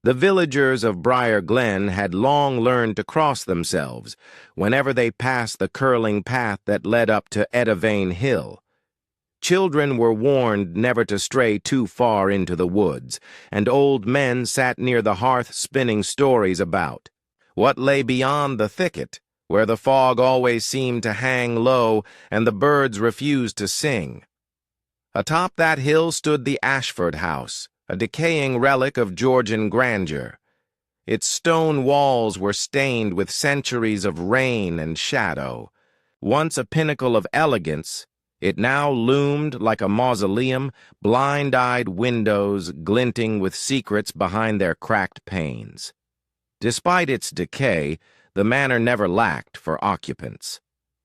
The villagers of Briar Glen had long learned to cross themselves whenever they passed the curling path that led up to Edavane Hill. Children were warned never to stray too far into the woods, and old men sat near the hearth spinning stories about what lay beyond the thicket, where the fog always seemed to hang low and the birds refused to sing. Atop that hill stood the Ashford House, a decaying relic of Georgian grandeur. Its stone walls were stained with centuries of rain and shadow. Once a pinnacle of elegance, it now loomed like a mausoleum, blind-eyed windows glinting with secrets behind their cracked panes. Despite its decay, the manor never lacked for occupants.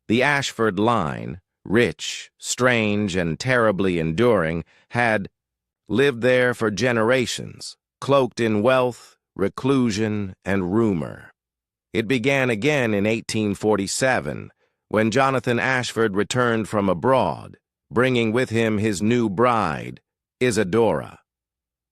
The Ashford line, rich, strange, and terribly enduring, had lived there for generations, cloaked in wealth, reclusion, and rumor. It began again in 1847, when Jonathan Ashford returned from abroad, bringing with him his new bride, Isadora.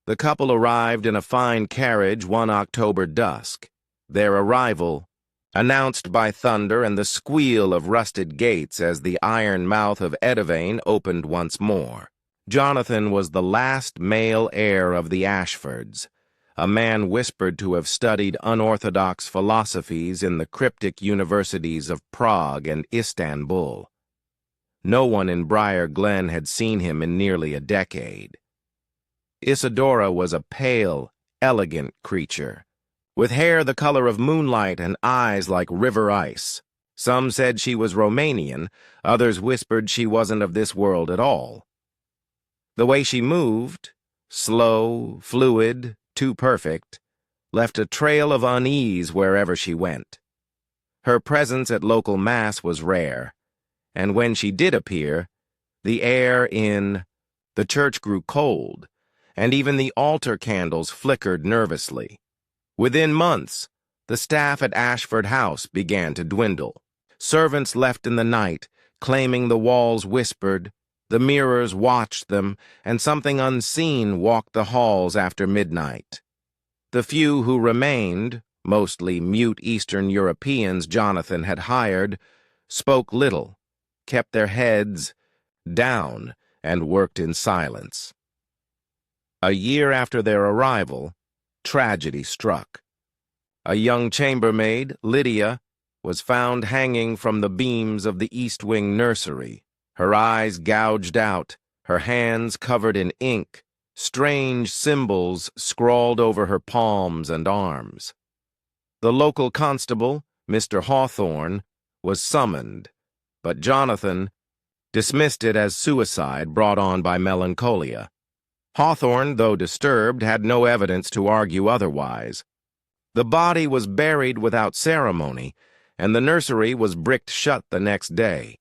The couple arrived in a fine carriage one October dusk. Their arrival, announced by thunder and the squeal of rusted gates as the iron mouth of Edavane opened once more. Jonathan was the last male heir of the Ashfords, a man whispered to have studied unorthodox philosophies in the cryptic universities of Prague and Istanbul. No one in Briar Glen had seen him in nearly a decade. Isadora was a pale, elegant creature, with hair the color of moonlight and eyes like river ice. Some said she was Romanian, others whispered she wasn't of this world at all. The way she moved, slow, fluid, too perfect, left a trail of unease wherever she went. Her presence at local mass was rare, and when she did appear, the air in the church grew cold, and even the altar candles flickered nervously. Within months, the staff at Ashford House began to dwindle. Servants left in the night, claiming the walls whispered, the mirrors watched them, and something unseen walked the halls after midnight. The few who remained, mostly mute Eastern Europeans Jonathan had hired, spoke little, kept their heads down, and worked in silence. A year after their arrival, tragedy struck. A young chambermaid, Lydia, was found hanging from the beams of the East Wing nursery, her eyes gouged out, her hands covered in ink, strange symbols scrawled over her palms and arms. The local constable, Mr. Hawthorne, was summoned, but Jonathan dismissed it as suicide brought on by melancholia. Hawthorne, though disturbed, had no evidence to argue otherwise. The body was buried without ceremony, and the nursery was bricked shut the next day.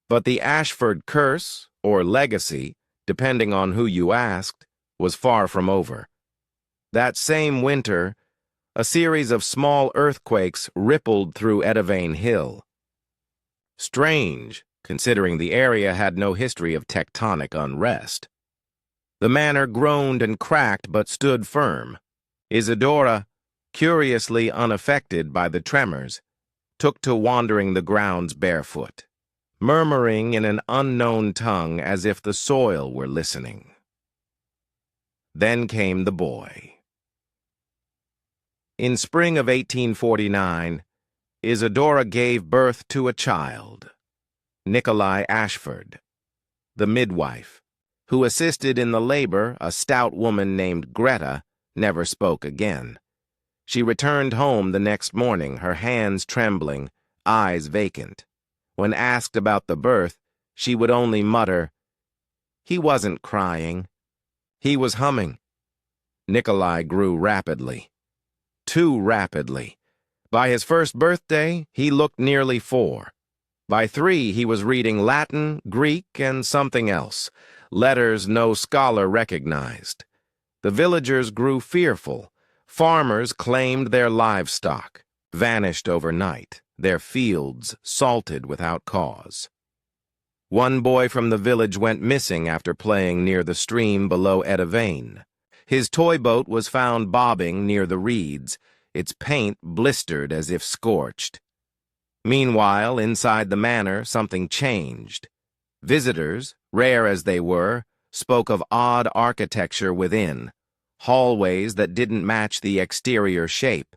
But the Ashford curse, or legacy, depending on who you asked, was far from over. That same winter, a series of small earthquakes rippled through Edavane Hill. Strange, considering the area had no history of tectonic unrest. The manor groaned and cracked but stood firm. Isadora, curiously unaffected by the tremors, took to wandering the grounds barefoot, murmuring in an unknown tongue as if the soil were listening. Then came the boy. In spring of 1849, Isadora gave birth to a child, Nikolai Ashford. The midwife, who assisted in the labor, a stout woman named Greta, never spoke again. She returned home the next morning, her hands trembling, eyes vacant. When asked about the birth, she would only mutter, "He wasn't crying. He was humming." Nikolai grew rapidly. Too rapidly. By his first birthday, he looked nearly 4. By 3, he was reading Latin, Greek, and something else, letters no scholar recognized. The villagers grew fearful. Farmers claimed their livestock, vanished overnight, their fields salted without cause. One boy from the village went missing after playing near the stream below Edavane. His toy boat was found bobbing near the reeds, its paint blistered as if scorched. Meanwhile, inside the manor, something changed. Visitors, rare as they were, spoke of odd architecture within, hallways that didn't match the exterior shape,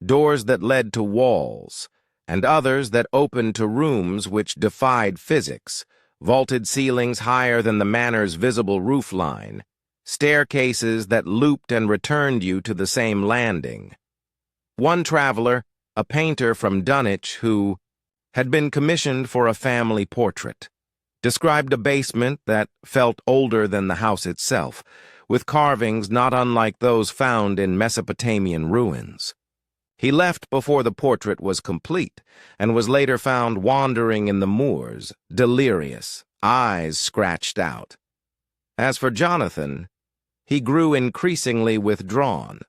doors that led to walls, and others that opened to rooms which defied physics, vaulted ceilings higher than the manor's visible roofline, staircases that looped and returned you to the same landing. One traveler, a painter from Dunwich who had been commissioned for a family portrait, described a basement that felt older than the house itself, with carvings not unlike those found in Mesopotamian ruins. He left before the portrait was complete, and was later found wandering in the moors, delirious, eyes scratched out. As for Jonathan, he grew increasingly withdrawn.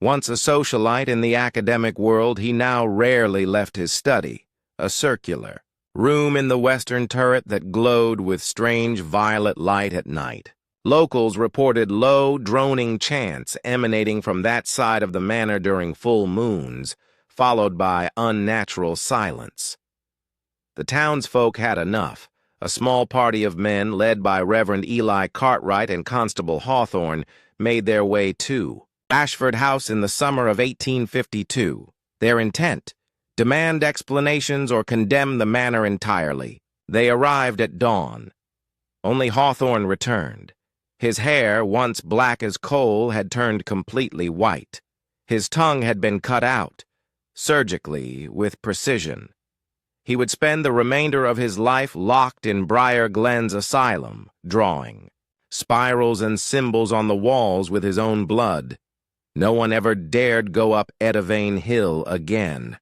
Once a socialite in the academic world, he now rarely left his study, a circular room in the western turret that glowed with strange violet light at night. Locals reported low, droning chants emanating from that side of the manor during full moons, followed by unnatural silence. The townsfolk had enough. A small party of men, led by Reverend Eli Cartwright and Constable Hawthorne, made their way to Ashford House in the summer of 1852. Their intent: demand explanations or condemn the manor entirely. They arrived at dawn. Only Hawthorne returned. His hair, once black as coal, had turned completely white. His tongue had been cut out, surgically, with precision. He would spend the remainder of his life locked in Briar Glen's asylum, drawing spirals and symbols on the walls with his own blood. No one ever dared go up Edavane Hill again.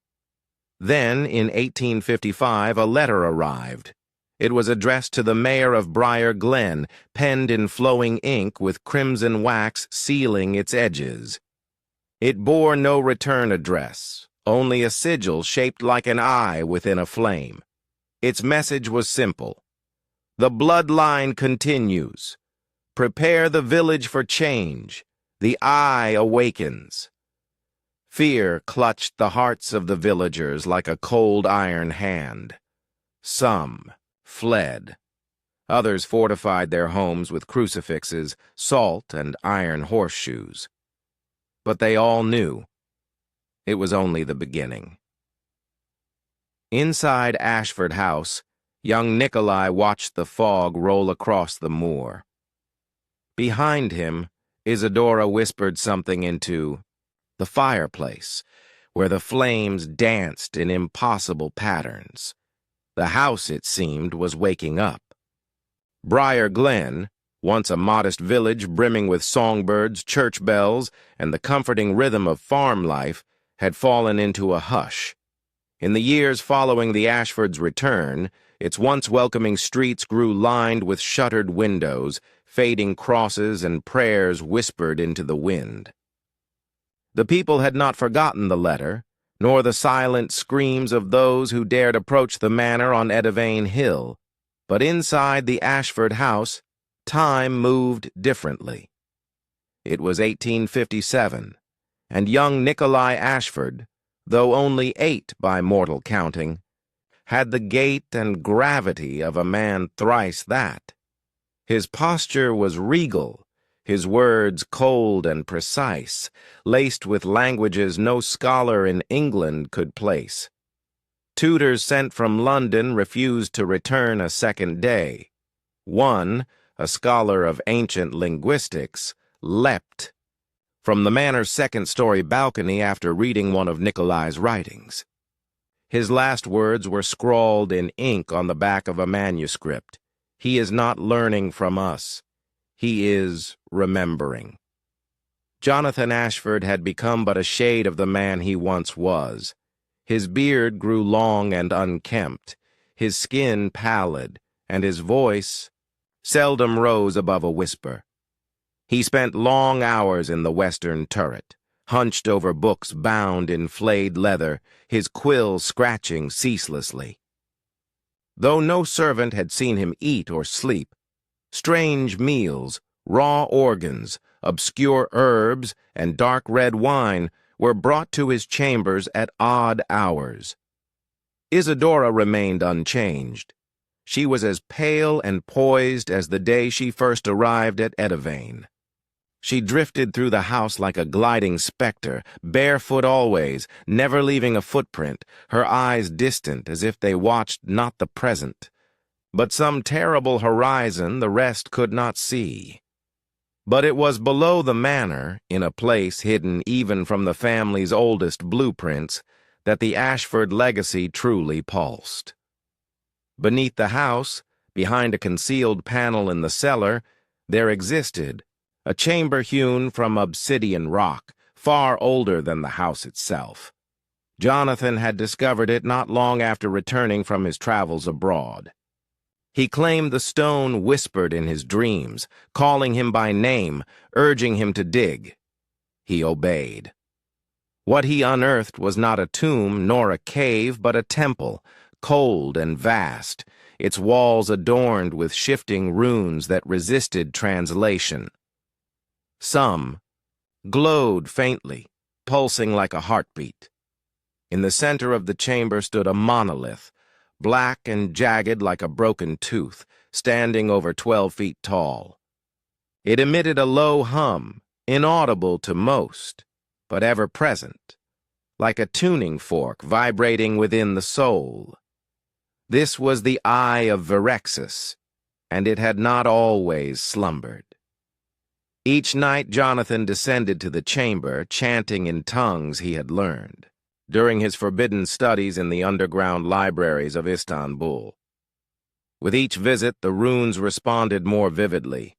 Then, in 1855, a letter arrived. It was addressed to the mayor of Briar Glen, penned in flowing ink with crimson wax sealing its edges. It bore no return address, only a sigil shaped like an eye within a flame. Its message was simple: the bloodline continues. Prepare the village for change. The eye awakens. Fear clutched the hearts of the villagers like a cold iron hand. Some fled. Others fortified their homes with crucifixes, salt, and iron horseshoes. But they all knew it was only the beginning. Inside Ashford House, young Nikolai watched the fog roll across the moor. Behind him, Isadora whispered something into the fireplace, where the flames danced in impossible patterns. The house, it seemed, was waking up. Briar Glen, once a modest village brimming with songbirds, church bells, and the comforting rhythm of farm life, had fallen into a hush. In the years following the Ashfords' return, its once welcoming streets grew lined with shuttered windows, fading crosses and prayers whispered into the wind. The people had not forgotten the letter, nor the silent screams of those who dared approach the manor on Edavane Hill, but inside the Ashford house, time moved differently. It was 1857, and young Nikolai Ashford, though only 8 by mortal counting, had the gait and gravity of a man thrice that. His posture was regal, his words cold and precise, laced with languages no scholar in England could place. Tutors sent from London refused to return a second day. One, a scholar of ancient linguistics, leapt from the manor's second-story balcony after reading one of Nikolai's writings. His last words were scrawled in ink on the back of a manuscript. He is not learning from us. He is remembering. Jonathan Ashford had become but a shade of the man he once was. His beard grew long and unkempt, his skin pallid, and his voice seldom rose above a whisper. He spent long hours in the western turret, hunched over books bound in flayed leather, his quill scratching ceaselessly. Though no servant had seen him eat or sleep, strange meals, raw organs, obscure herbs, and dark red wine were brought to his chambers at odd hours. Isadora remained unchanged. She was as pale and poised as the day she first arrived at Edavane. She drifted through the house like a gliding specter, barefoot always, never leaving a footprint, her eyes distant as if they watched not the present, but some terrible horizon the rest could not see. But it was below the manor, in a place hidden even from the family's oldest blueprints, that the Ashford legacy truly pulsed. Beneath the house, behind a concealed panel in the cellar, there existed a chamber hewn from obsidian rock, far older than the house itself. Jonathan had discovered it not long after returning from his travels abroad. He claimed the stone whispered in his dreams, calling him by name, urging him to dig. He obeyed. What he unearthed was not a tomb nor a cave, but a temple, cold and vast, its walls adorned with shifting runes that resisted translation. Some glowed faintly, pulsing like a heartbeat. In the center of the chamber stood a monolith, black and jagged like a broken tooth, standing over 12 feet tall. It emitted a low hum, inaudible to most, but ever present, like a tuning fork vibrating within the soul. This was the eye of Virexus, and it had not always slumbered. Each night Jonathan descended to the chamber, chanting in tongues he had learned during his forbidden studies in the underground libraries of Istanbul. With each visit, the runes responded more vividly.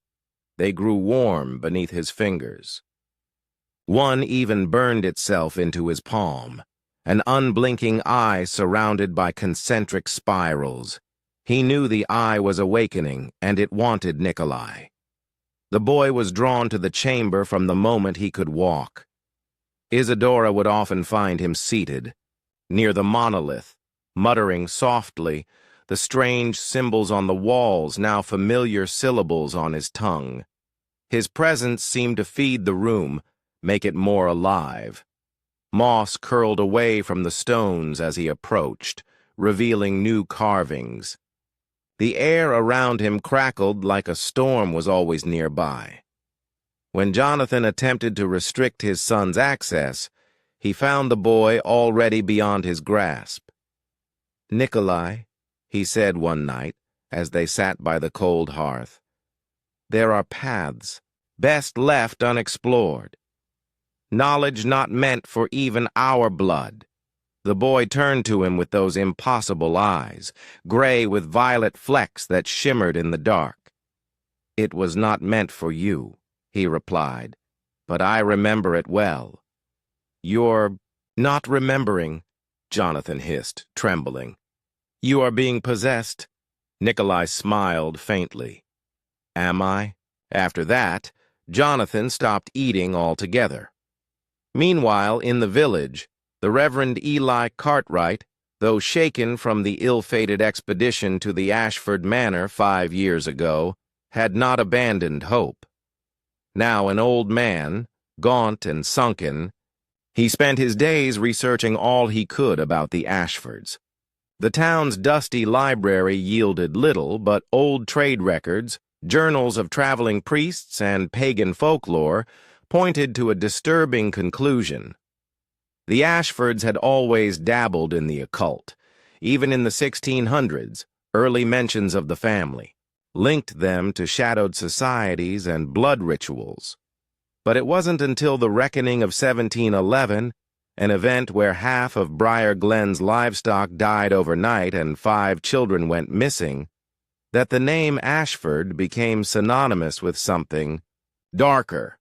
They grew warm beneath his fingers. One even burned itself into his palm, an unblinking eye surrounded by concentric spirals. He knew the eye was awakening, and it wanted Nikolai. The boy was drawn to the chamber from the moment he could walk. Isadora would often find him seated, near the monolith, muttering softly, the strange symbols on the walls now familiar syllables on his tongue. His presence seemed to feed the room, make it more alive. Moss curled away from the stones as he approached, revealing new carvings. The air around him crackled like a storm was always nearby. When Jonathan attempted to restrict his son's access, he found the boy already beyond his grasp. "Nikolai," he said one night, as they sat by the cold hearth, "there are paths, best left unexplored. Knowledge not meant for even our blood." The boy turned to him with those impossible eyes, gray with violet flecks that shimmered in the dark. "It was not meant for you," he replied, "but I remember it well." "You're not remembering," Jonathan hissed, trembling. "You are being possessed." Nikolai smiled faintly. "Am I?" After that, Jonathan stopped eating altogether. Meanwhile, in the village, the Reverend Eli Cartwright, though shaken from the ill-fated expedition to the Ashford Manor 5 years ago, had not abandoned hope. Now an old man, gaunt and sunken, he spent his days researching all he could about the Ashfords. The town's dusty library yielded little, but old trade records, journals of traveling priests, and pagan folklore pointed to a disturbing conclusion. The Ashfords had always dabbled in the occult. Even in the 1600s, early mentions of the family linked them to shadowed societies and blood rituals. But it wasn't until the reckoning of 1711, an event where half of Briar Glen's livestock died overnight and 5 children went missing, that the name Ashford became synonymous with something darker.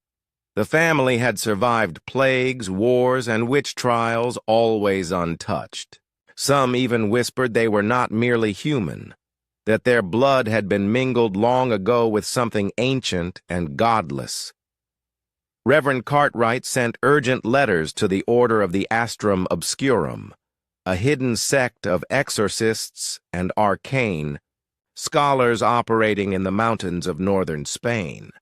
The family had survived plagues, wars, and witch trials, always untouched. Some even whispered they were not merely human, that their blood had been mingled long ago with something ancient and godless. Reverend Cartwright sent urgent letters to the Order of the Astrum Obscurum, a hidden sect of exorcists and arcane scholars operating in the mountains of northern Spain.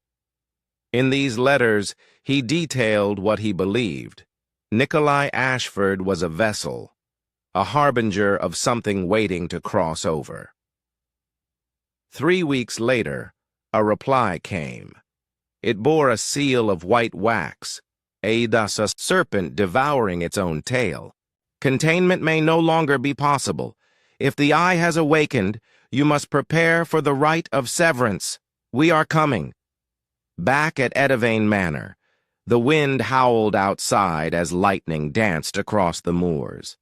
In these letters, he detailed what he believed. Nikolai Ashford was a vessel, a harbinger of something waiting to cross over. 3 weeks later, a reply came. It bore a seal of white wax, a serpent devouring its own tail. Containment may no longer be possible. If the eye has awakened, you must prepare for the rite of severance. We are coming. Back at Edavane Manor, the wind howled outside as lightning danced across the moors.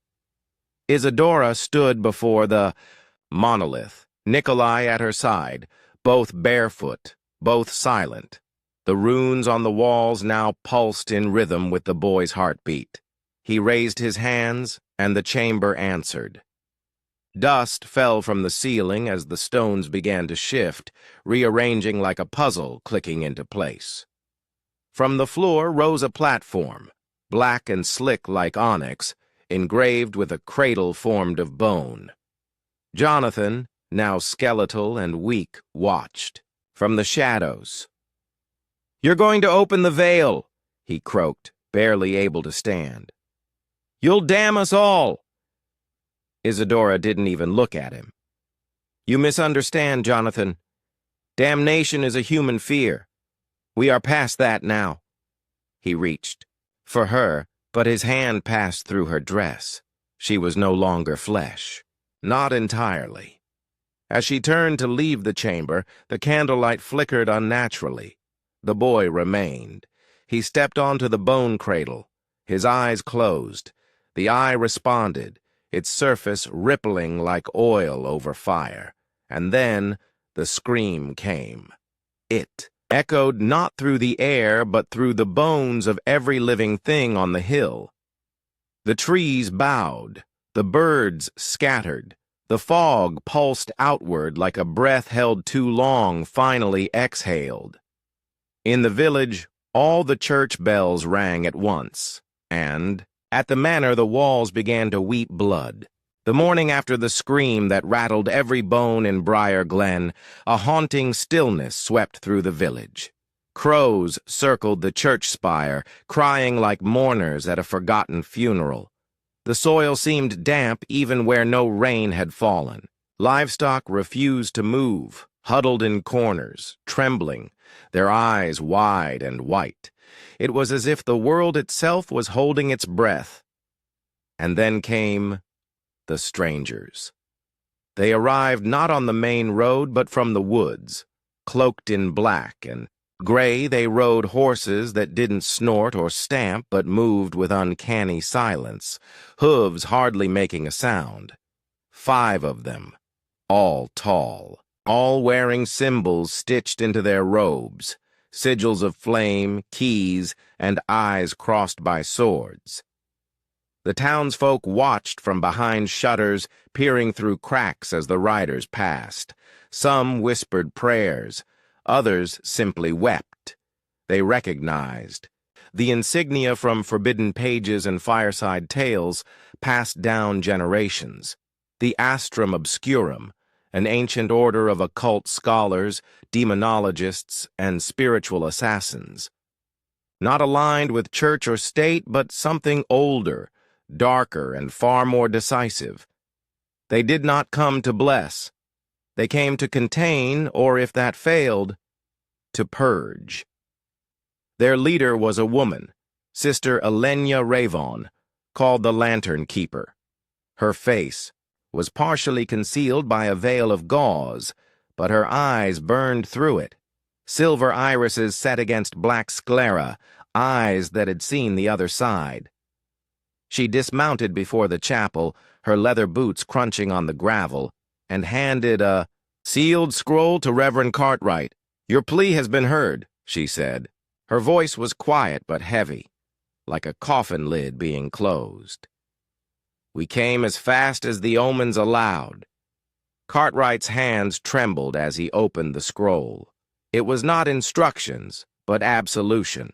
Isadora stood before the monolith, Nikolai at her side, both barefoot, both silent. The runes on the walls now pulsed in rhythm with the boy's heartbeat. He raised his hands, and the chamber answered. Dust fell from the ceiling as the stones began to shift, rearranging like a puzzle clicking into place. From the floor rose a platform, black and slick like onyx, engraved with a cradle formed of bone. Jonathan, now skeletal and weak, watched. From the shadows. "You're going to open the veil," he croaked, barely able to stand. "You'll damn us all." Isadora didn't even look at him. "You misunderstand, Jonathan. Damnation is a human fear. We are past that now." He reached for her, but his hand passed through her dress. She was no longer flesh. Not entirely. As she turned to leave the chamber, the candlelight flickered unnaturally. The boy remained. He stepped onto the bone cradle, his eyes closed. The eye responded, its surface rippling like oil over fire. And then the scream came. It echoed not through the air, but through the bones of every living thing on the hill. The trees bowed, the birds scattered, the fog pulsed outward like a breath held too long finally exhaled. In the village, all the church bells rang at once, and at the manor the walls began to weep blood. The morning after the scream that rattled every bone in Briar Glen, a haunting stillness swept through the village. Crows circled the church spire, crying like mourners at a forgotten funeral. The soil seemed damp even where no rain had fallen. Livestock refused to move, huddled in corners, trembling, their eyes wide and white. It was as if the world itself was holding its breath. And then came the strangers. They arrived not on the main road, but from the woods. Cloaked in black and gray, they rode horses that didn't snort or stamp, but moved with uncanny silence, hooves hardly making a sound. 5 of them, all tall, all wearing symbols stitched into their robes, sigils of flame, keys, and eyes crossed by swords. The townsfolk watched from behind shutters, peering through cracks as the riders passed. Some whispered prayers, others simply wept. They recognized. The insignia from Forbidden Pages and Fireside Tales passed down generations. The Astrum Obscurum, an ancient order of occult scholars, demonologists, and spiritual assassins. Not aligned with church or state, but something older, darker, and far more decisive. They did not come to bless. They came to contain, or if that failed, to purge. Their leader was a woman, Sister Elenia Ravon, called the Lantern Keeper. Her face was partially concealed by a veil of gauze, but her eyes burned through it. Silver irises set against black sclera, eyes that had seen the other side. She dismounted before the chapel, her leather boots crunching on the gravel, and handed a sealed scroll to Reverend Cartwright. "Your plea has been heard," she said. Her voice was quiet but heavy, like a coffin lid being closed. "We came as fast as the omens allowed." Cartwright's hands trembled as he opened the scroll. It was not instructions, but absolution,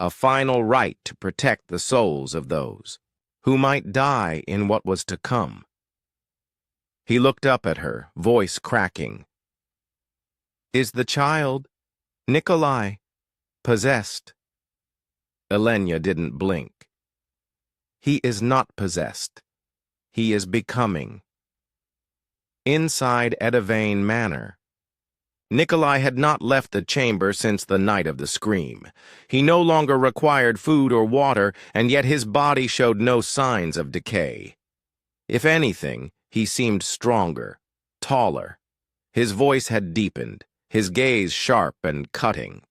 a final right to protect the souls of those who might die in what was to come. He looked up at her, voice cracking. "Is the child, Nikolai, Possessed. Elenya didn't blink. He is not possessed. He is becoming. Inside Edavane Manor, Nikolai had not left the chamber since the night of the scream. He no longer required food or water, and yet his body showed no signs of decay. If anything, he seemed stronger, taller. His voice had deepened, his gaze sharp and cutting.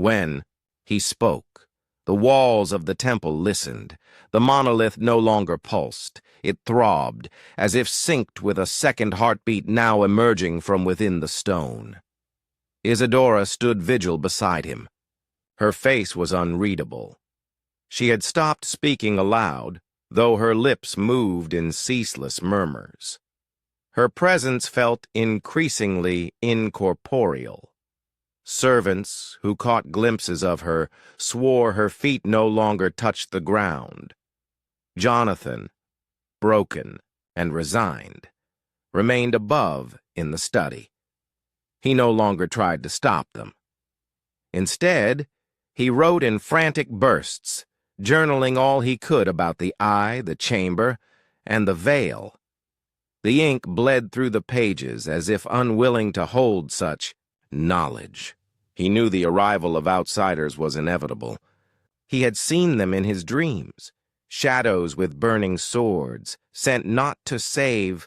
When he spoke, the walls of the temple listened. The monolith no longer pulsed. It throbbed, as if synced with a second heartbeat now emerging from within the stone. Isadora stood vigil beside him. Her face was unreadable. She had stopped speaking aloud, though her lips moved in ceaseless murmurs. Her presence felt increasingly incorporeal. Servants, who caught glimpses of her, swore her feet no longer touched the ground. Jonathan, broken and resigned, remained above in the study. He no longer tried to stop them. Instead, he wrote in frantic bursts, journaling all he could about the eye, the chamber, and the veil. The ink bled through the pages as if unwilling to hold such knowledge. He knew the arrival of outsiders was inevitable. He had seen them in his dreams, shadows with burning swords, sent not to save,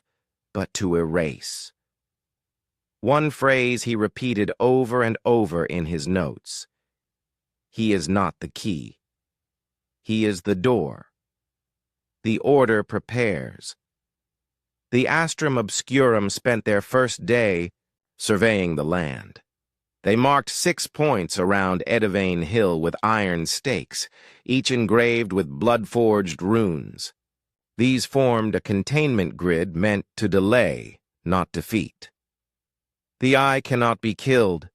but to erase. One phrase he repeated over and over in his notes. He is not the key. He is the door. The order prepares. The Astrum Obscurum spent their first day surveying the land. They marked 6 points around Edavane Hill with iron stakes, each engraved with blood-forged runes. These formed a containment grid meant to delay, not defeat. The eye cannot be killed,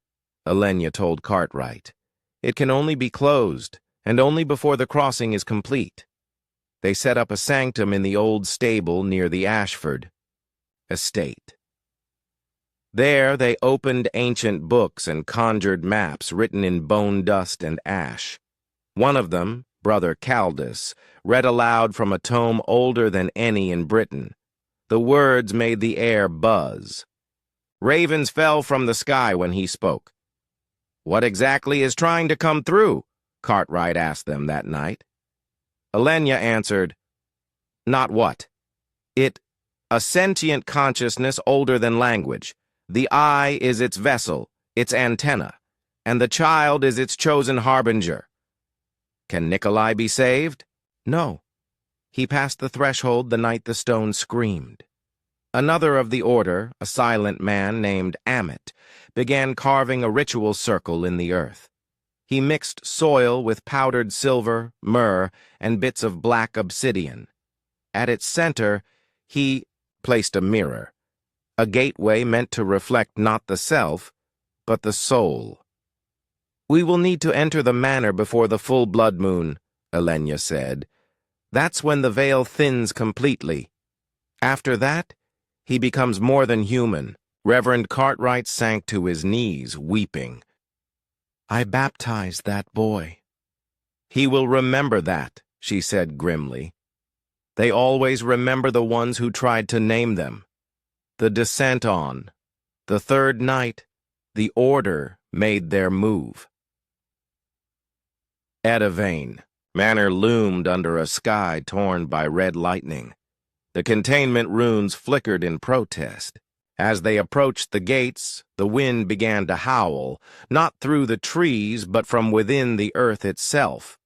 Elenya told Cartwright. It can only be closed, and only before the crossing is complete. They set up a sanctum in the old stable near the Ashford estate. There they opened ancient books and conjured maps written in bone dust and ash. One of them, Brother Caldus, read aloud from a tome older than any in Britain. The words made the air buzz. Ravens fell from the sky when he spoke. "What exactly is trying to come through?" Cartwright asked them that night. Elenya answered, "Not what. A sentient consciousness older than language. The eye is its vessel, its antenna, and the child is its chosen harbinger." "Can Nikolai be saved?" "No. He passed the threshold the night the stone screamed." Another of the order, a silent man named Amit, began carving a ritual circle in the earth. He mixed soil with powdered silver, myrrh, and bits of black obsidian. At its center, he placed a mirror, a gateway meant to reflect not the self, but the soul. "We will need to enter the manor before the full blood moon," Elenya said. "That's when the veil thins completely. After that, he becomes more than human." Reverend Cartwright sank to his knees, weeping. "I baptized that boy." "He will remember that," she said grimly. "They always remember the ones who tried to name them." The descent on. The third night, the order made their move. Edavane Manor loomed under a sky torn by red lightning. The containment runes flickered in protest. As they approached the gates, the wind began to howl, not through the trees, but from within the earth itself.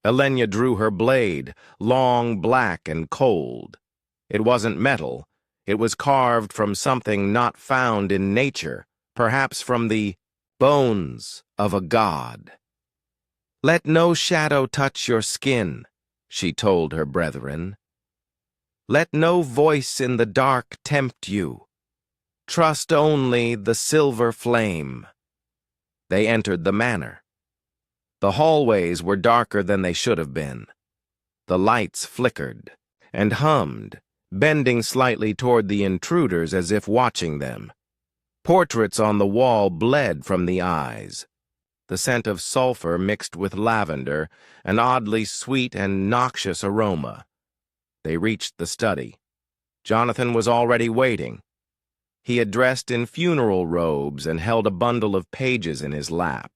Elenya drew her blade, long, black, and cold. It wasn't metal. It was carved from something not found in nature, perhaps from the bones of a god. "Let no shadow touch your skin," she told her brethren. "Let no voice in the dark tempt you. Trust only the silver flame." They entered the manor. The hallways were darker than they should have been. The lights flickered and hummed, bending slightly toward the intruders as if watching them. Portraits on the wall bled from the eyes. the scent of sulfur mixed with lavender, an oddly sweet and noxious aroma. They reached the study. Jonathan was already waiting. He had dressed in funeral robes and held a bundle of pages in his lap.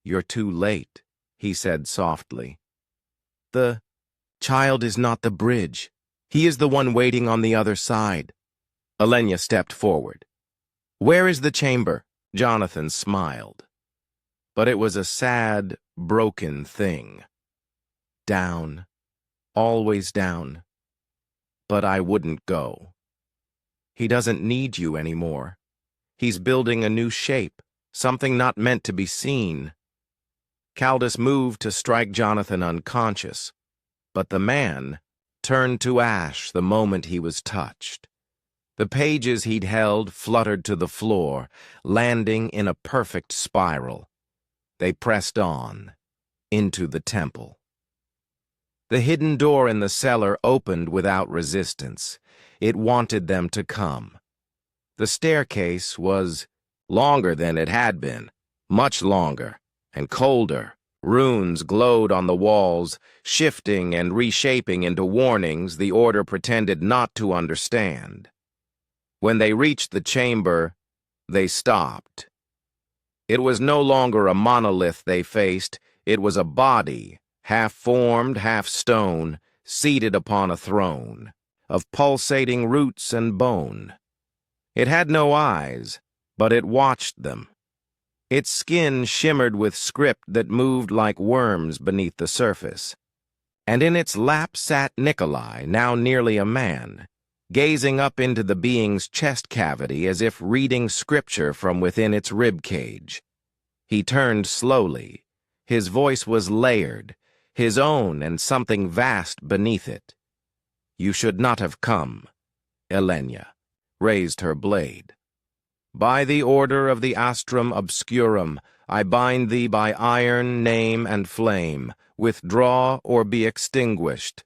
"You're too late," he said softly. "The child is not the bridge. He is the one waiting on the other side." Elenya stepped forward. "Where is the chamber?" Jonathan smiled. But it was a sad, broken thing. "Down. Always down. But I wouldn't go. He doesn't need you anymore. He's building a new shape, something not meant to be seen." Caldus moved to strike Jonathan unconscious, but the man turned to ash the moment he was touched. The pages he'd held fluttered to the floor, landing in a perfect spiral. They pressed on, into the temple. The hidden door in the cellar opened without resistance. It wanted them to come. The staircase was longer than it had been, much longer, and colder. Runes glowed on the walls, shifting and reshaping into warnings the order pretended not to understand. When they reached the chamber, they stopped. It was no longer a monolith they faced, it was a body, half-formed, half-stone, seated upon a throne, of pulsating roots and bone. It had no eyes, but it watched them. Its skin shimmered with script that moved like worms beneath the surface. And in its lap sat Nikolai, now nearly a man, gazing up into the being's chest cavity as if reading scripture from within its rib cage. He turned slowly. His voice was layered, his own and something vast beneath it. "You should not have come." Elenya raised her blade. "By the order of the Astrum Obscurum, I bind thee by iron, name, and flame. Withdraw or be extinguished."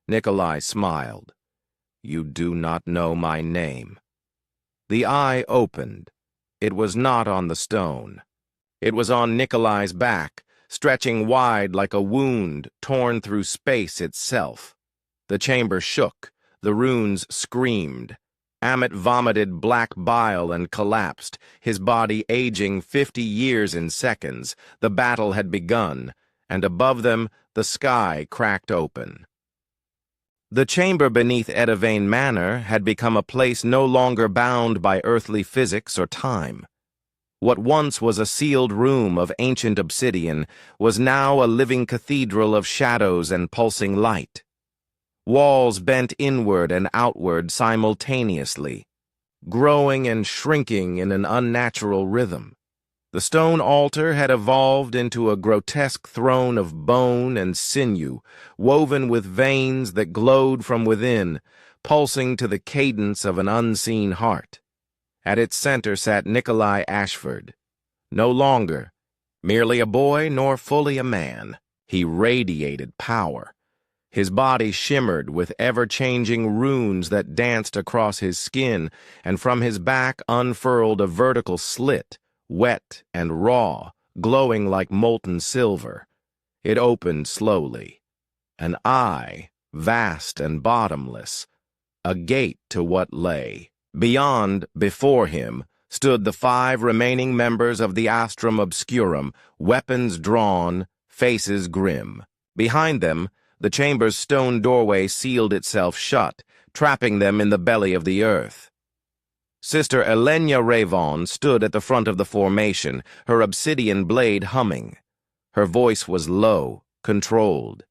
Nikolai smiled. "You do not know my name." The eye opened. It was not on the stone. It was on Nikolai's back, stretching wide like a wound torn through space itself. The chamber shook. The runes screamed. Amit vomited black bile and collapsed, his body aging 50 years in seconds. The battle had begun, and above them the sky cracked open. The chamber beneath Edavane Manor had become a place no longer bound by earthly physics or time. What once was a sealed room of ancient obsidian was now a living cathedral of shadows and pulsing light. Walls bent inward and outward simultaneously, growing and shrinking in an unnatural rhythm. The stone altar had evolved into a grotesque throne of bone and sinew, woven with veins that glowed from within, pulsing to the cadence of an unseen heart. At its center sat Nikolai Ashford. No longer merely a boy nor fully a man, he radiated power. His body shimmered with ever-changing runes that danced across his skin, and from his back unfurled a vertical slit, wet and raw, glowing like molten silver. It opened slowly. An eye, vast and bottomless, a gate to what lay. Beyond, before him, stood the 5 remaining members of the Astrum Obscurum, weapons drawn, faces grim. Behind them, the chamber's stone doorway sealed itself shut, trapping them in the belly of the earth. Sister Elenya Ravon stood at the front of the formation, her obsidian blade humming. Her voice was low, controlled.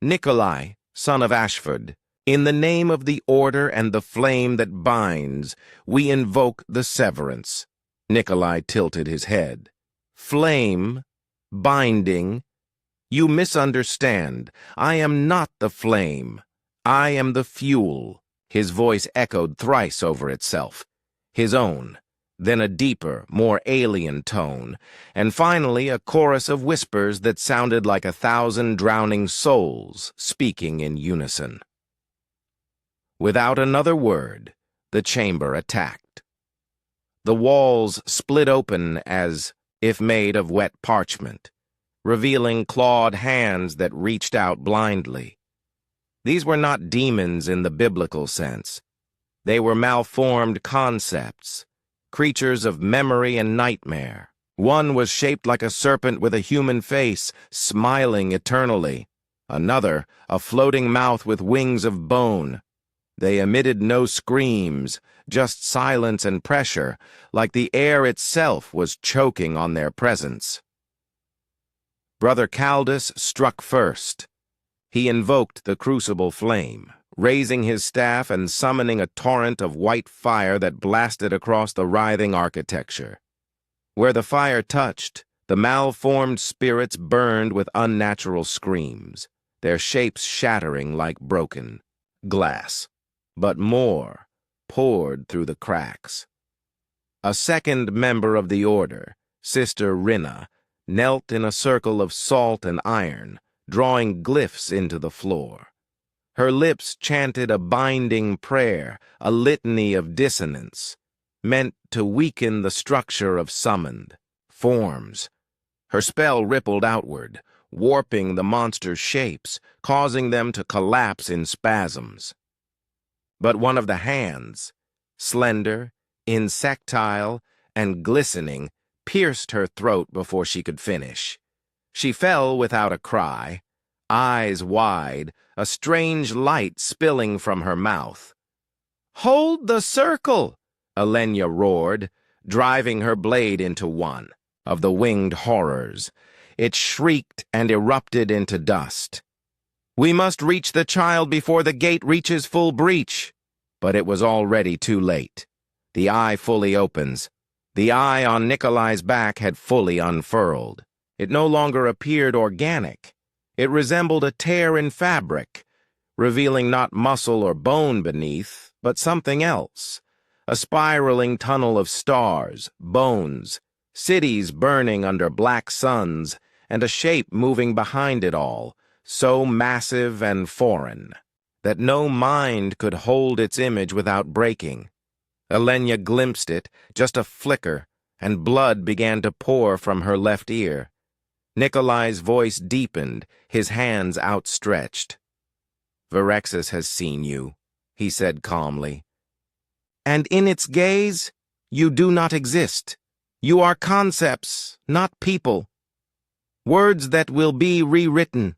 "Nikolai, son of Ashford, in the name of the order and the flame that binds, we invoke the severance." Nikolai tilted his head. "Flame, binding, you misunderstand. I am not the flame. I am the fuel." His voice echoed thrice over itself. His own, then a deeper, more alien tone, and finally a chorus of whispers that sounded like 1,000 drowning souls speaking in unison. Without another word, the chamber attacked. The walls split open as if made of wet parchment, revealing clawed hands that reached out blindly. These were not demons in the biblical sense. They were malformed concepts, creatures of memory and nightmare. One was shaped like a serpent with a human face, smiling eternally. Another, a floating mouth with wings of bone. They emitted no screams, just silence and pressure, like the air itself was choking on their presence. Brother Caldus struck first. He invoked the crucible flame, raising his staff and summoning a torrent of white fire that blasted across the writhing architecture. Where the fire touched, the malformed spirits burned with unnatural screams, their shapes shattering like broken glass. But more poured through the cracks. A second member of the order, Sister Rinna, knelt in a circle of salt and iron, drawing glyphs into the floor. Her lips chanted a binding prayer, a litany of dissonance, meant to weaken the structure of summoned forms. Her spell rippled outward, warping the monster's shapes, causing them to collapse in spasms. But one of the hands, slender, insectile, and glistening, pierced her throat before she could finish. She fell without a cry, eyes wide, a strange light spilling from her mouth. "Hold the circle!" Elenya roared, driving her blade into one of the winged horrors. It shrieked and erupted into dust. "We must reach the child before the gate reaches full breach." But it was already too late. The eye fully opens. The eye on Nikolai's back had fully unfurled. It no longer appeared organic. It resembled a tear in fabric, revealing not muscle or bone beneath, but something else. A spiraling tunnel of stars, bones, cities burning under black suns, and a shape moving behind it all, so massive and foreign that no mind could hold its image without breaking. Elenya glimpsed it, just a flicker, and blood began to pour from her left ear. Nikolai's voice deepened, his hands outstretched. "Virexis has seen you," he said calmly. "And in its gaze, you do not exist. You are concepts, not people. Words that will be rewritten."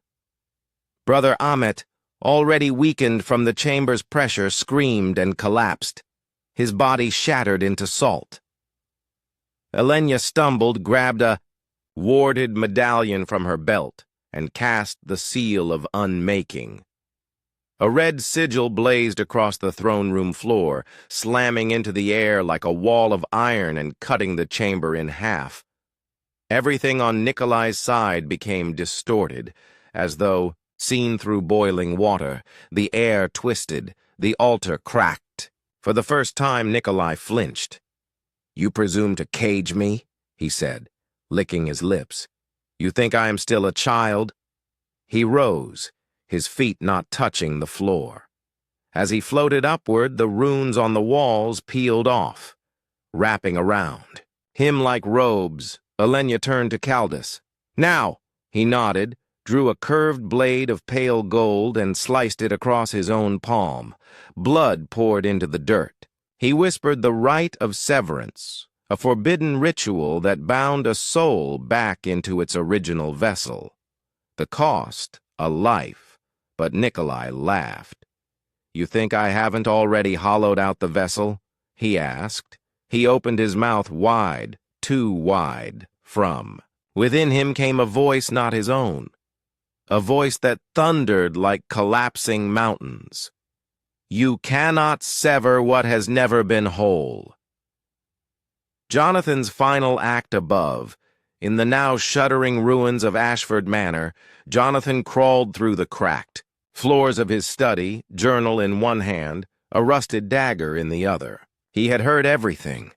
Brother Ahmet, already weakened from the chamber's pressure, screamed and collapsed. His body shattered into salt. Elenya stumbled, grabbed a warded medallion from her belt, and cast the seal of unmaking. A red sigil blazed across the throne room floor, slamming into the air like a wall of iron and cutting the chamber in half. Everything on Nikolai's side became distorted, as though, seen through boiling water, the air twisted, the altar cracked. For the first time, Nikolai flinched. "You presume to cage me?" he said, licking his lips. "You think I am still a child?" He rose, his feet not touching the floor. As he floated upward, the runes on the walls peeled off, wrapping around. Him like robes, Elenya turned to Caldus. "Now!" He nodded, drew a curved blade of pale gold and sliced it across his own palm. Blood poured into the dirt. He whispered the rite of severance, a forbidden ritual that bound a soul back into its original vessel. The cost, a life, but Nikolai laughed. "You think I haven't already hollowed out the vessel?" he asked. He opened his mouth wide, too wide, from. Within him came a voice not his own, a voice that thundered like collapsing mountains. "You cannot sever what has never been whole." Jonathan's final act above, in the now shuddering ruins of Ashford Manor, Jonathan crawled through the cracked floors of his study, journal in one hand, a rusted dagger in the other. He had heard everything.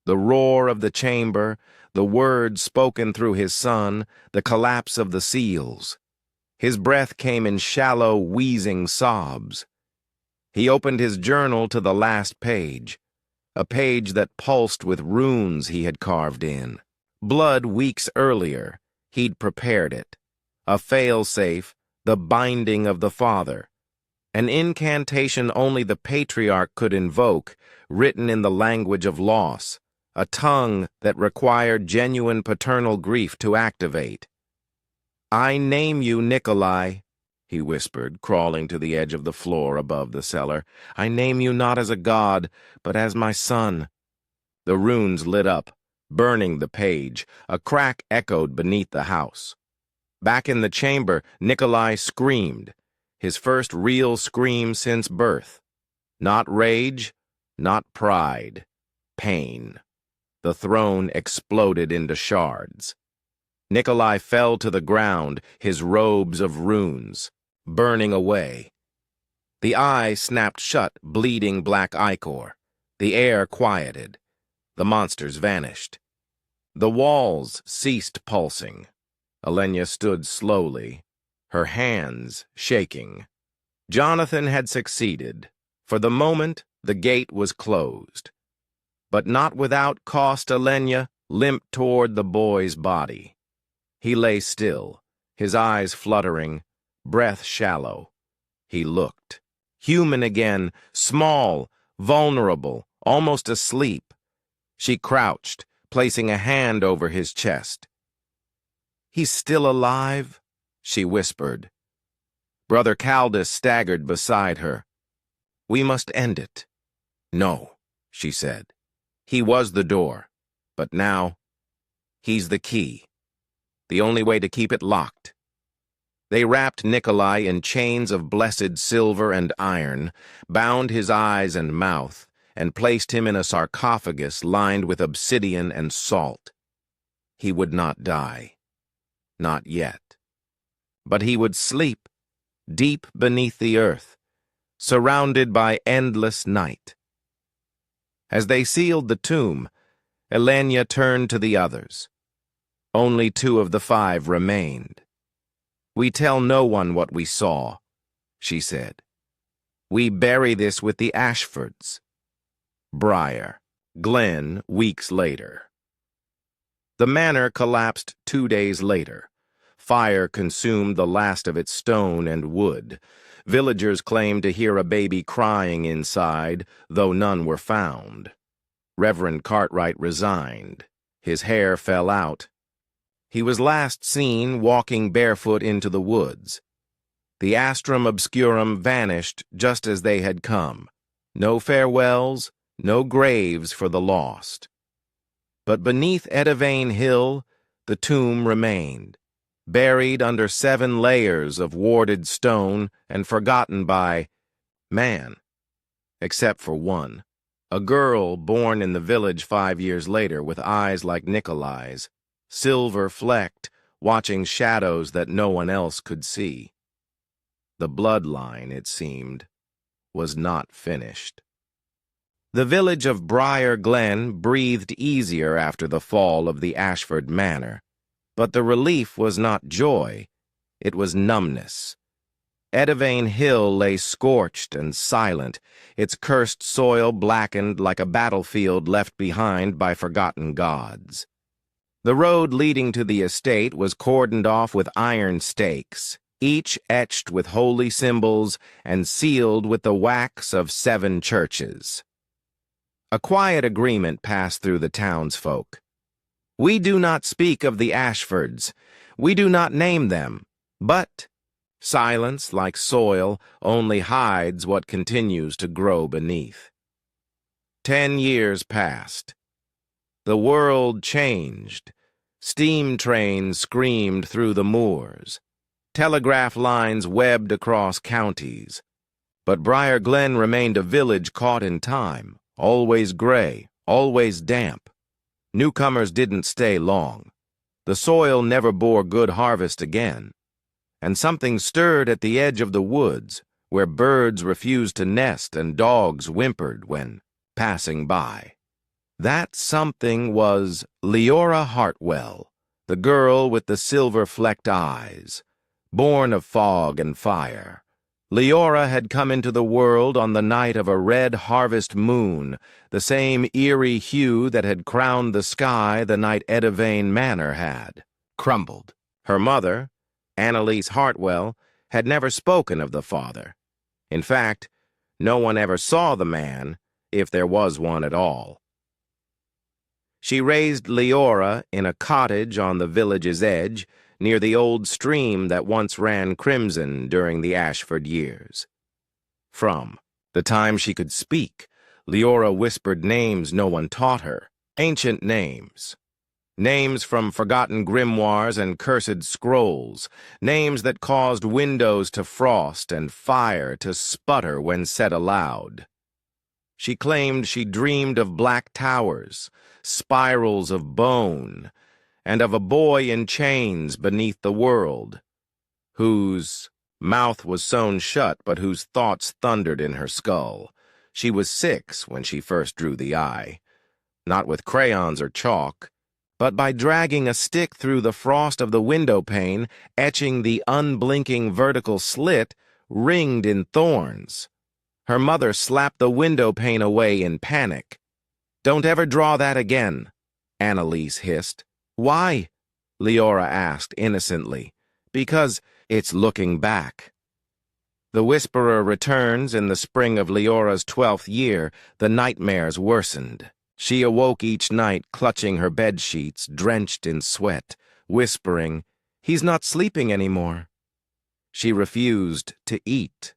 The roar of the chamber, the words spoken through his son, the collapse of the seals. His breath came in shallow, wheezing sobs. He opened his journal to the last page, a page that pulsed with runes he had carved in. Blood weeks earlier, he'd prepared it. A fail-safe, the binding of the Father. An incantation only the patriarch could invoke, written in the language of loss, a tongue that required genuine paternal grief to activate. "I name you Nikolai," he whispered, crawling to the edge of the floor above the cellar. "I name you not as a god, but as my son." The runes lit up, burning the page. A crack echoed beneath the house. Back in the chamber, Nikolai screamed, his first real scream since birth. Not rage, not pride, pain. The throne exploded into shards. Nikolai fell to the ground, his robes of runes, burning away. The eye snapped shut, bleeding black ichor. The air quieted. The monsters vanished. The walls ceased pulsing. Alenya stood slowly, her hands shaking. Jonathan had succeeded. For the moment, the gate was closed. But not without cost. Alenya limped toward the boy's body. He lay still, his eyes fluttering, breath shallow. He looked. Human again, small, vulnerable, almost asleep. She crouched, placing a hand over his chest. "He's still alive?" she whispered. Brother Caldus staggered beside her. "We must end it." "No," she said. "He was the door, but now he's the key. The only way to keep it locked." They wrapped Nikolai in chains of blessed silver and iron, bound his eyes and mouth, and placed him in a sarcophagus lined with obsidian and salt. He would not die. Not yet. But he would sleep, deep beneath the earth, surrounded by endless night. As they sealed the tomb, Alenya turned to the others. Only 2 of the 5 remained. "We tell no one what we saw," she said. "We bury this with the Ashfords." Briar, Glen, weeks later. The manor collapsed 2 days later. Fire consumed the last of its stone and wood. Villagers claimed to hear a baby crying inside, though none were found. Reverend Cartwright resigned. His hair fell out. He was last seen walking barefoot into the woods. The Astrum Obscurum vanished just as they had come. No farewells, no graves for the lost. But beneath Edivane Hill, the tomb remained, buried under 7 layers of warded stone and forgotten by man, except for one, a girl born in the village 5 years later with eyes like Nikolai's, silver-flecked, watching shadows that no one else could see. The bloodline, it seemed, was not finished. The village of Briar Glen breathed easier after the fall of the Ashford Manor, but the relief was not joy, it was numbness. Edivane Hill lay scorched and silent, its cursed soil blackened like a battlefield left behind by forgotten gods. The road leading to the estate was cordoned off with iron stakes, each etched with holy symbols and sealed with the wax of 7 churches. A quiet agreement passed through the townsfolk. "We do not speak of the Ashfords. We do not name them. But silence, like soil, only hides what continues to grow beneath." 10 years passed. The world changed. Steam trains screamed through the moors. Telegraph lines webbed across counties. But Briar Glen remained a village caught in time, always gray, always damp. Newcomers didn't stay long. The soil never bore good harvest again. And something stirred at the edge of the woods, where birds refused to nest and dogs whimpered when passing by. That something was Leora Hartwell, the girl with the silver-flecked eyes, born of fog and fire, Leora had come into the world on the night of a red harvest moon, the same eerie hue that had crowned the sky the night Edivane Manor had crumbled. Her mother, Annalise Hartwell, had never spoken of the father. In fact, no one ever saw the man, if there was one at all. She raised Leora in a cottage on the village's edge, near the old stream that once ran crimson during the Ashford years. From the time she could speak, Leora whispered names no one taught her, ancient names. Names from forgotten grimoires and cursed scrolls, names that caused windows to frost and fire to sputter when said aloud. She claimed she dreamed of black towers, spirals of bone, and of a boy in chains beneath the world, whose mouth was sewn shut but whose thoughts thundered in her skull. She was 6 when she first drew the eye, not with crayons or chalk, but by dragging a stick through the frost of the window pane, etching the unblinking vertical slit ringed in thorns. Her mother slapped the window pane away in panic. "Don't ever draw that again," Annalise hissed. "Why?" Leora asked innocently. "Because it's looking back." The whisperer returns in the spring of Leora's 12th year. The nightmares worsened. She awoke each night clutching her bed sheets, drenched in sweat, whispering, "He's not sleeping anymore." She refused to eat,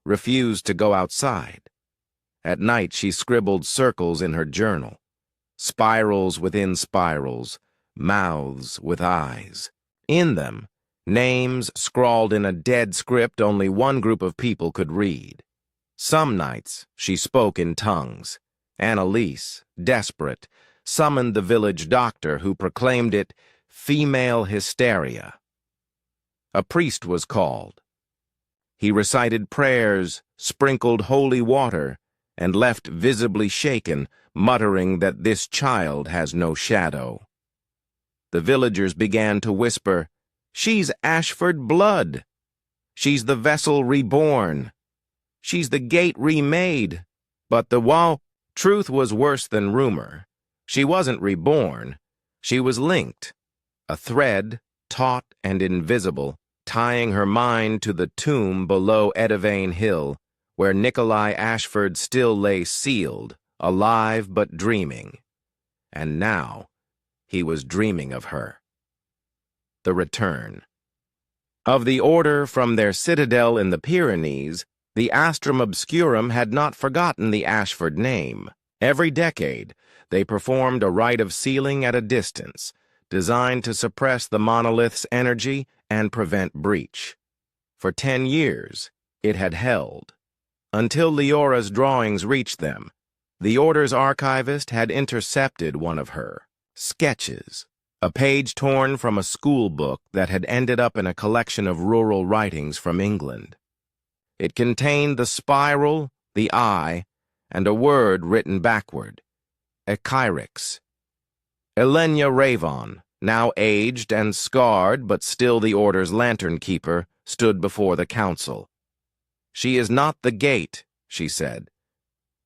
refused to go outside. At night she scribbled circles in her journal, spirals within spirals, mouths with eyes. In them, names scrawled in a dead script only one group of people could read. Some nights she spoke in tongues. Annalise, desperate, summoned the village doctor who proclaimed it female hysteria. A priest was called. He recited prayers, sprinkled holy water, and left visibly shaken, muttering that this child has no shadow. The villagers began to whisper, "She's Ashford blood. She's the vessel reborn. She's the gate remade." But the truth was worse than rumor. She wasn't reborn. She was linked. A thread, taut and invisible, tying her mind to the tomb below Edivane Hill, where Nikolai Ashford still lay sealed, alive but dreaming. And now, he was dreaming of her. The return. Of the order from their citadel in the Pyrenees, the Astrum Obscurum had not forgotten the Ashford name. Every decade, they performed a rite of sealing at a distance, designed to suppress the monolith's energy and prevent breach. For 10 years, it had held. Until Leora's drawings reached them, the Order's archivist had intercepted one of her sketches, a page torn from a school book that had ended up in a collection of rural writings from England. It contained the spiral, the eye, and a word written backward, Echyrix. Elenya Ravon, now aged and scarred but still the Order's lantern keeper, stood before the council. "She is not the gate," she said.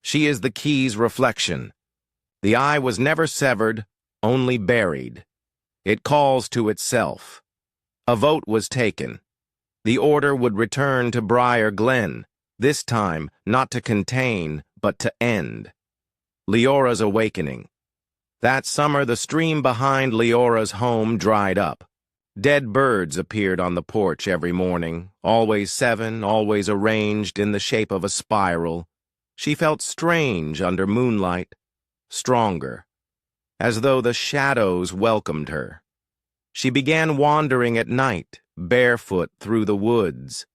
"She is the key's reflection. The eye was never severed, only buried. It calls to itself." A vote was taken. The Order would return to Briar Glen, this time not to contain, but to end. Leora's awakening. That summer, the stream behind Leora's home dried up. Dead birds appeared on the porch every morning, always 7, always arranged in the shape of a spiral. She felt strange under moonlight, stronger, as though the shadows welcomed her. She began wandering at night, barefoot through the woods.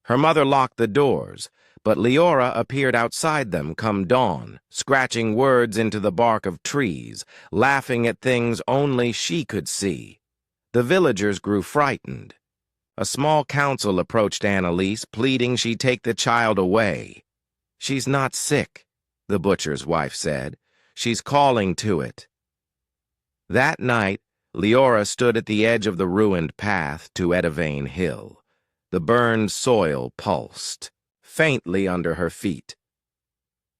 Her mother locked the doors, but Leora appeared outside them come dawn, scratching words into the bark of trees, laughing at things only she could see. The villagers grew frightened. A small council approached Annalise, pleading she take the child away. "She's not sick," the butcher's wife said. "She's calling to it." That night, Leora stood at the edge of the ruined path to Edivane Hill. The burned soil pulsed, faintly under her feet.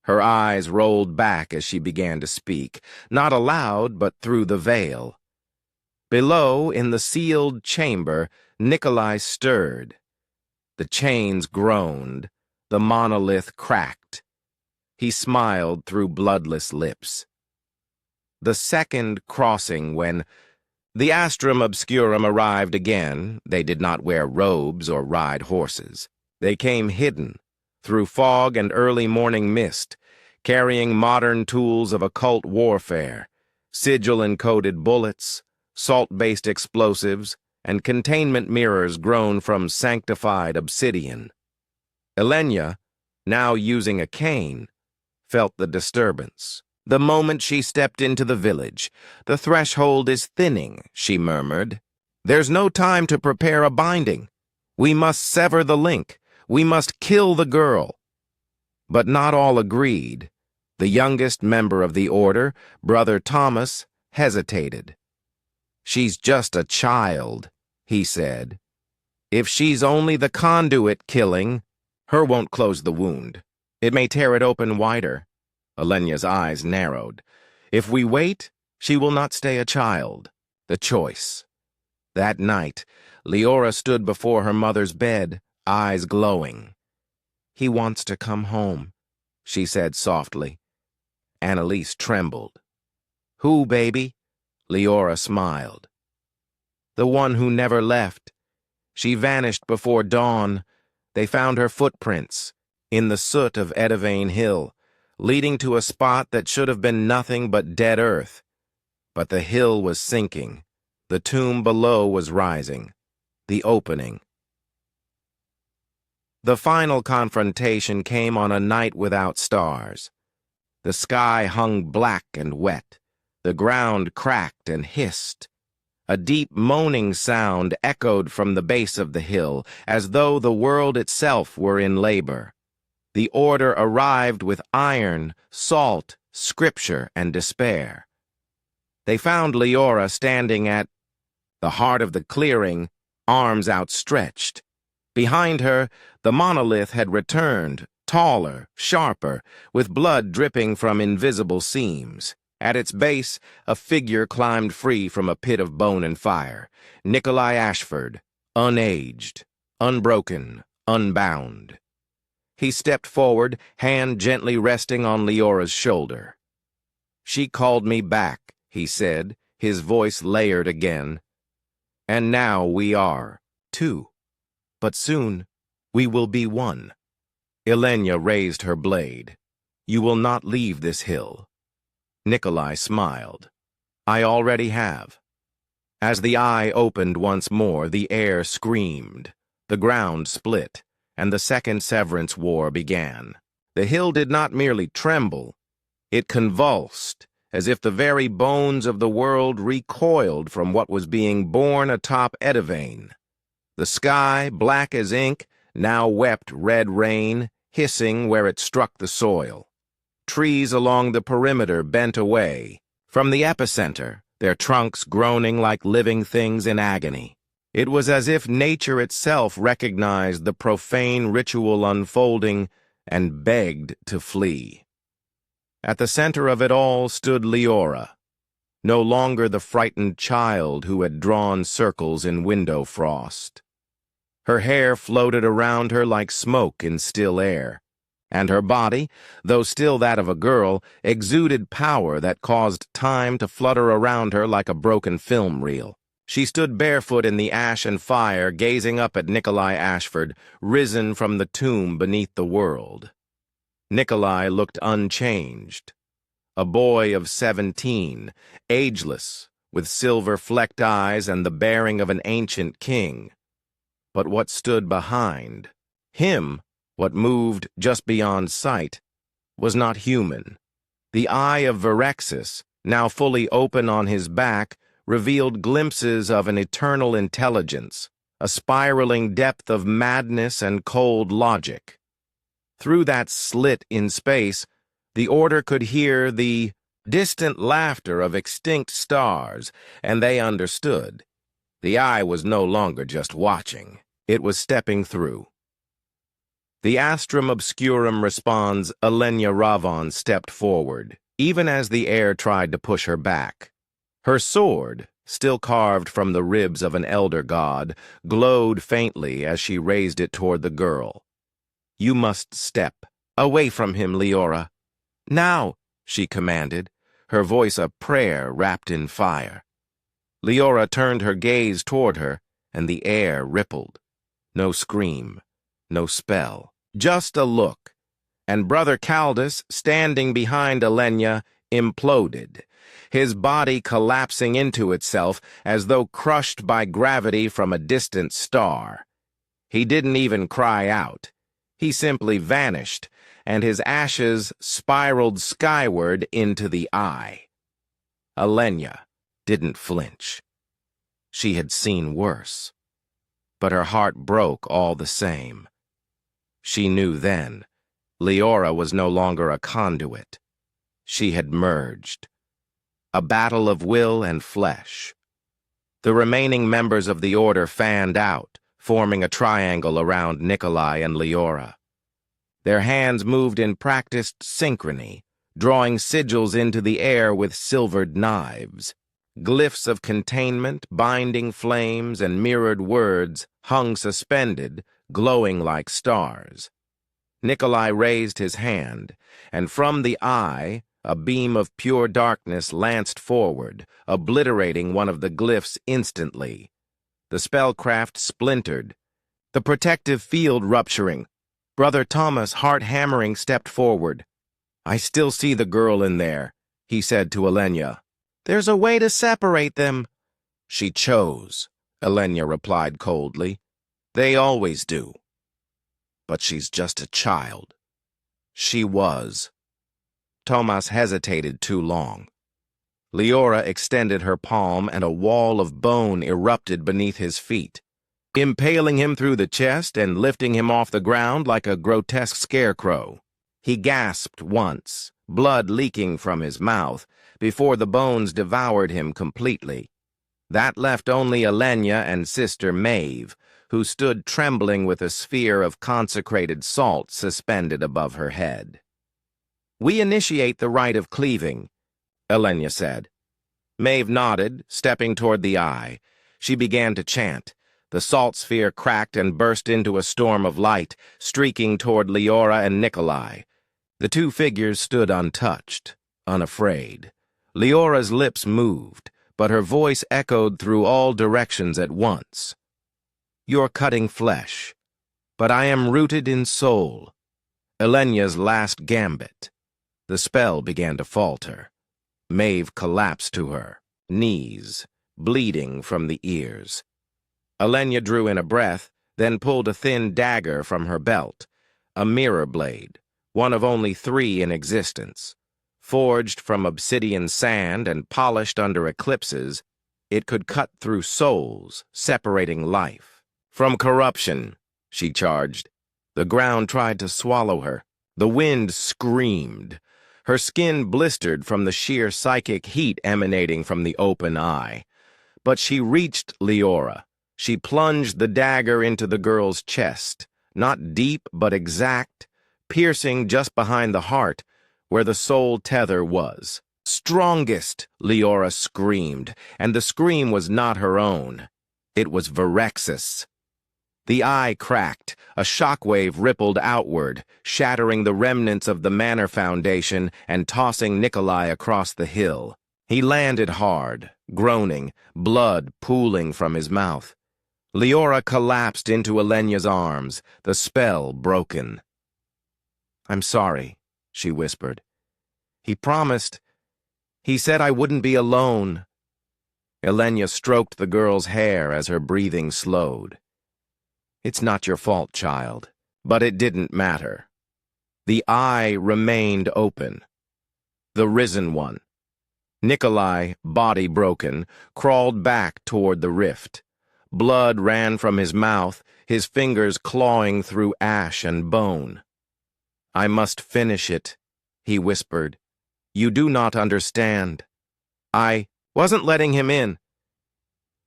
Her eyes rolled back as she began to speak, not aloud but through the veil. Below, in the sealed chamber, Nikolai stirred. The chains groaned, the monolith cracked. He smiled through bloodless lips. The second crossing when the Astrum Obscurum arrived again, they did not wear robes or ride horses. They came hidden, through fog and early morning mist, carrying modern tools of occult warfare, sigil-encoded bullets, salt-based explosives, and containment mirrors grown from sanctified obsidian. Elenya, now using a cane, felt the disturbance. The moment she stepped into the village, "The threshold is thinning," she murmured. "There's no time to prepare a binding. We must sever the link. We must kill the girl." But not all agreed. The youngest member of the order, Brother Thomas, hesitated. "She's just a child," he said. "If she's only the conduit killing, her won't close the wound. It may tear it open wider." Elenya's eyes narrowed. "If we wait, she will not stay a child. The choice." That night, Leora stood before her mother's bed, eyes glowing. "He wants to come home," she said softly. Annalise trembled. "Who, baby?" Leora smiled. "The one who never left. She vanished before dawn. They found her footprints in the soot of Edavane Hill, leading to a spot that should have been nothing but dead earth. But the hill was sinking. The tomb below was rising. The opening." The final confrontation came on a night without stars. The sky hung black and wet. The ground cracked and hissed. A deep moaning sound echoed from the base of the hill, as though the world itself were in labor. The order arrived with iron, salt, scripture, and despair. They found Leora standing at the heart of the clearing, arms outstretched. Behind her, the monolith had returned, taller, sharper, with blood dripping from invisible seams. At its base, a figure climbed free from a pit of bone and fire. Nikolai Ashford, unaged, unbroken, unbound. He stepped forward, hand gently resting on Leora's shoulder. "She called me back," he said, his voice layered again. "And now we are two. But soon we will be one." Elenya raised her blade. "You will not leave this hill." Nikolai smiled. "I already have." As the eye opened once more, the air screamed. The ground split, and the Second Severance War began. The hill did not merely tremble. It convulsed, as if the very bones of the world recoiled from what was being born atop Edavane. The sky, black as ink, now wept red rain, hissing where it struck the soil. Trees along the perimeter bent away. From the epicenter, their trunks groaning like living things in agony. It was as if nature itself recognized the profane ritual unfolding and begged to flee. At the center of it all stood Leora, no longer the frightened child who had drawn circles in window frost. Her hair floated around her like smoke in still air, and her body, though still that of a girl, exuded power that caused time to flutter around her like a broken film reel. She stood barefoot in the ash and fire, gazing up at Nikolai Ashford, risen from the tomb beneath the world. Nikolai looked unchanged. A boy of 17, ageless, with silver-flecked eyes and the bearing of an ancient king. But what stood behind him, what moved just beyond sight, was not human. The eye of Virexis, now fully open on his back, revealed glimpses of an eternal intelligence, a spiraling depth of madness and cold logic. Through that slit in space, the Order could hear the distant laughter of extinct stars, and they understood. The eye was no longer just watching. It was stepping through. The astrum obscurum responds, Alenya Ravon stepped forward, even as the air tried to push her back. Her sword, still carved from the ribs of an elder god, glowed faintly as she raised it toward the girl. You must step. Away from him, Leora. Now, she commanded, her voice a prayer wrapped in fire. Leora turned her gaze toward her, and the air rippled. No scream, no spell, just a look, and Brother Caldus, standing behind Alenya, imploded, his body collapsing into itself as though crushed by gravity from a distant star. He didn't even cry out. He simply vanished, and his ashes spiraled skyward into the eye. Alenya didn't flinch. She had seen worse, but her heart broke all the same. She knew then, Leora was no longer a conduit. She had merged. A battle of will and flesh. The remaining members of the Order fanned out, forming a triangle around Nikolai and Leora. Their hands moved in practiced synchrony, drawing sigils into the air with silvered knives. Glyphs of containment, binding flames, and mirrored words hung suspended, glowing like stars. Nikolai raised his hand, and from the eye, a beam of pure darkness lanced forward, obliterating one of the glyphs instantly. The spellcraft splintered, the protective field rupturing. Brother Thomas, heart-hammering, stepped forward. I still see the girl in there, he said to Alenya. There's a way to separate them. She chose, Alenya replied coldly. They always do. But she's just a child. She was. Thomas hesitated too long. Leora extended her palm, and a wall of bone erupted beneath his feet, impaling him through the chest and lifting him off the ground like a grotesque scarecrow. He gasped once, blood leaking from his mouth, before the bones devoured him completely. That left only Alenya and Sister Maeve, who stood trembling with a sphere of consecrated salt suspended above her head. We initiate the rite of cleaving, Alenya said. Maeve nodded, stepping toward the eye. She began to chant. The salt sphere cracked and burst into a storm of light, streaking toward Leora and Nikolai. The two figures stood untouched, unafraid. Leora's lips moved, but her voice echoed through all directions at once. You're cutting flesh, but I am rooted in soul. Alenya's last gambit. The spell began to falter. Maeve collapsed to her, knees, bleeding from the ears. Alenya drew in a breath, then pulled a thin dagger from her belt, a mirror blade, one of only 3 in existence. Forged from obsidian sand and polished under eclipses, it could cut through souls, separating life. From corruption, she charged. The ground tried to swallow her. The wind screamed. Her skin blistered from the sheer psychic heat emanating from the open eye. But she reached Leora. She plunged the dagger into the girl's chest, not deep but exact, piercing just behind the heart, where the soul tether was. Strongest, Leora screamed, and the scream was not her own. It was Virexis. The eye cracked, a shockwave rippled outward, shattering the remnants of the manor foundation and tossing Nikolai across the hill. He landed hard, groaning, blood pooling from his mouth. Leora collapsed into Alenya's arms, the spell broken. I'm sorry, she whispered. He promised. He said I wouldn't be alone. Alenya stroked the girl's hair as her breathing slowed. It's not your fault, child, but it didn't matter. The eye remained open. The risen one. Nikolai, body broken, crawled back toward the rift. Blood ran from his mouth, his fingers clawing through ash and bone. I must finish it, he whispered. You do not understand. I wasn't letting him in.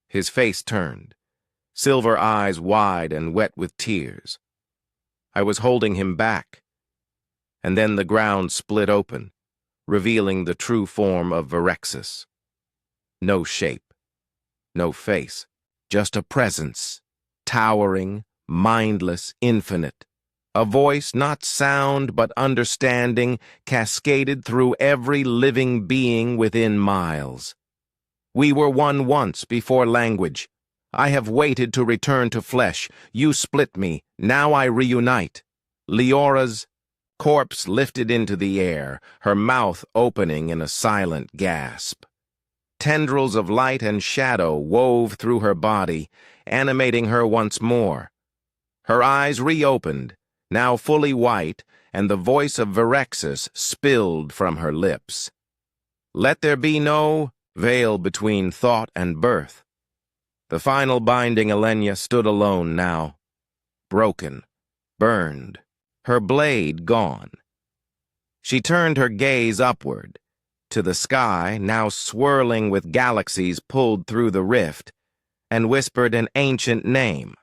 His face turned. silver eyes wide and wet with tears. I was holding him back, and then the ground split open, revealing the true form of Virexus. No shape, no face, just a presence, towering, mindless, infinite. A voice, not sound but understanding, cascaded through every living being within miles. We were one once before language. I have waited to return to flesh. You split me. Now I reunite. Leora's corpse lifted into the air, her mouth opening in a silent gasp. Tendrils of light and shadow wove through her body, animating her once more. Her eyes reopened, now fully white, and the voice of Virexus spilled from her lips. Let there be no veil between thought and birth. The final binding Elenia stood alone now, broken, burned, her blade gone. She turned her gaze upward, to the sky, now swirling with galaxies pulled through the rift, and whispered an ancient name.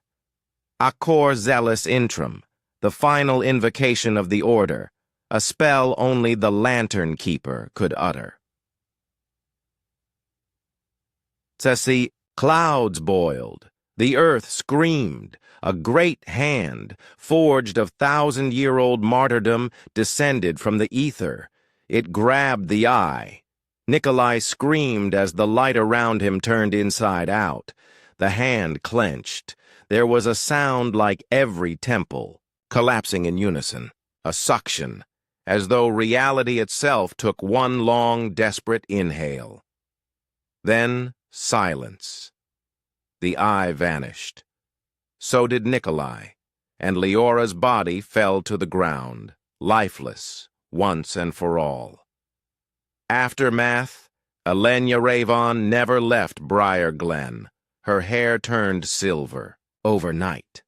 Acor Zealous Intrum, the final invocation of the Order, a spell only the Lantern Keeper could utter. Ceci, clouds boiled, the earth screamed, a great hand, forged of thousand-year-old martyrdom, descended from the ether. It grabbed the eye. Nikolai screamed as the light around him turned inside out. The hand clenched. There was a sound like every temple, collapsing in unison, a suction, as though reality itself took one long, desperate inhale. Then silence. The eye vanished. So did Nikolai, and Leora's body fell to the ground, lifeless, once and for all. Aftermath, Elenia Ravon never left Briar Glen. Her hair turned silver, overnight.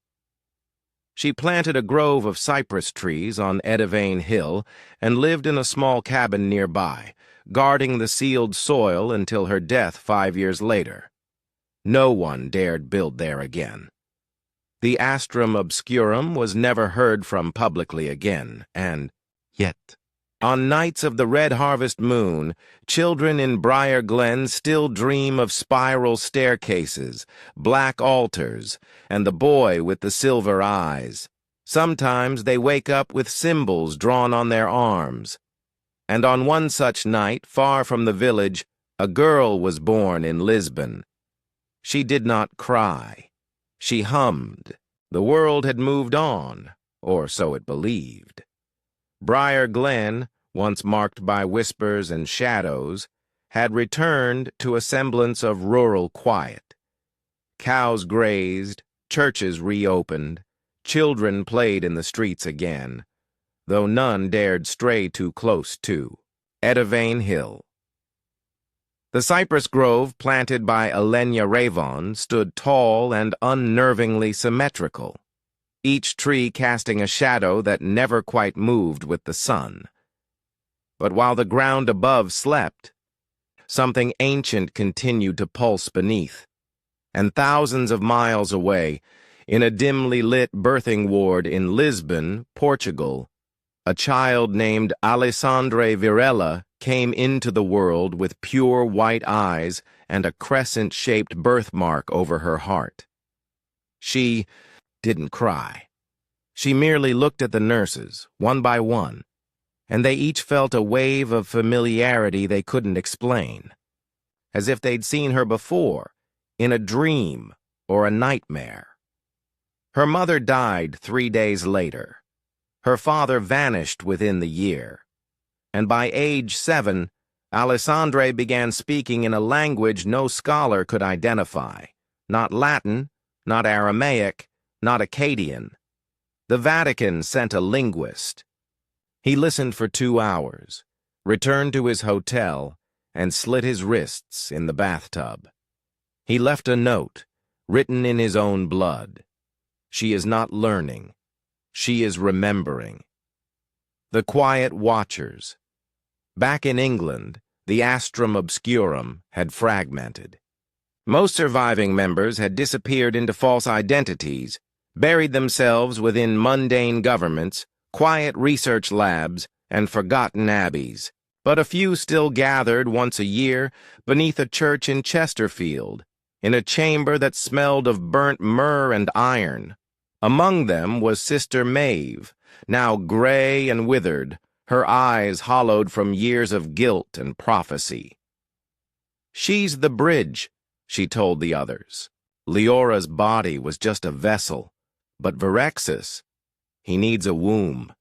She planted a grove of cypress trees on Edivane Hill and lived in a small cabin nearby, guarding the sealed soil until her death 5 years later. No one dared build there again. The Astrum Obscurum was never heard from publicly again, and yet, on nights of the red harvest moon, children in Briar Glen still dream of spiral staircases, black altars, and the boy with the silver eyes. Sometimes they wake up with symbols drawn on their arms. And on one such night, far from the village, a girl was born in Lisbon. She did not cry. She hummed. The world had moved on, or so it believed. Briar Glen, once marked by whispers and shadows, had returned to a semblance of rural quiet. Cows grazed, churches reopened, children played in the streets again, though none dared stray too close to Edivane Hill. The cypress grove planted by Elenia Ravon stood tall and unnervingly symmetrical, each tree casting a shadow that never quite moved with the sun. But while the ground above slept, something ancient continued to pulse beneath, and thousands of miles away, in a dimly lit birthing ward in Lisbon, Portugal, a child named Alessandra Virella came into the world with pure white eyes and a crescent-shaped birthmark over her heart. She didn't cry. She merely looked at the nurses, one by one, and they each felt a wave of familiarity they couldn't explain, as if they'd seen her before, in a dream or a nightmare. Her mother died 3 days later. Her father vanished within the year, and by age 7, Alessandra began speaking in a language no scholar could identify, not Latin, not Aramaic, not Akkadian. The Vatican sent a linguist. He listened for 2 hours, returned to his hotel, and slit his wrists in the bathtub. He left a note, written in his own blood. She is not learning. She is remembering. The Quiet Watchers. Back in England, the Astrum Obscurum had fragmented. Most surviving members had disappeared into false identities, buried themselves within mundane governments, quiet research labs, and forgotten abbeys. But a few still gathered once a year beneath a church in Chesterfield, in a chamber that smelled of burnt myrrh and iron. Among them was Sister Maeve, now gray and withered, her eyes hollowed from years of guilt and prophecy. "She's the bridge," she told the others. "Leora's body was just a vessel, but Virexis, he needs a womb.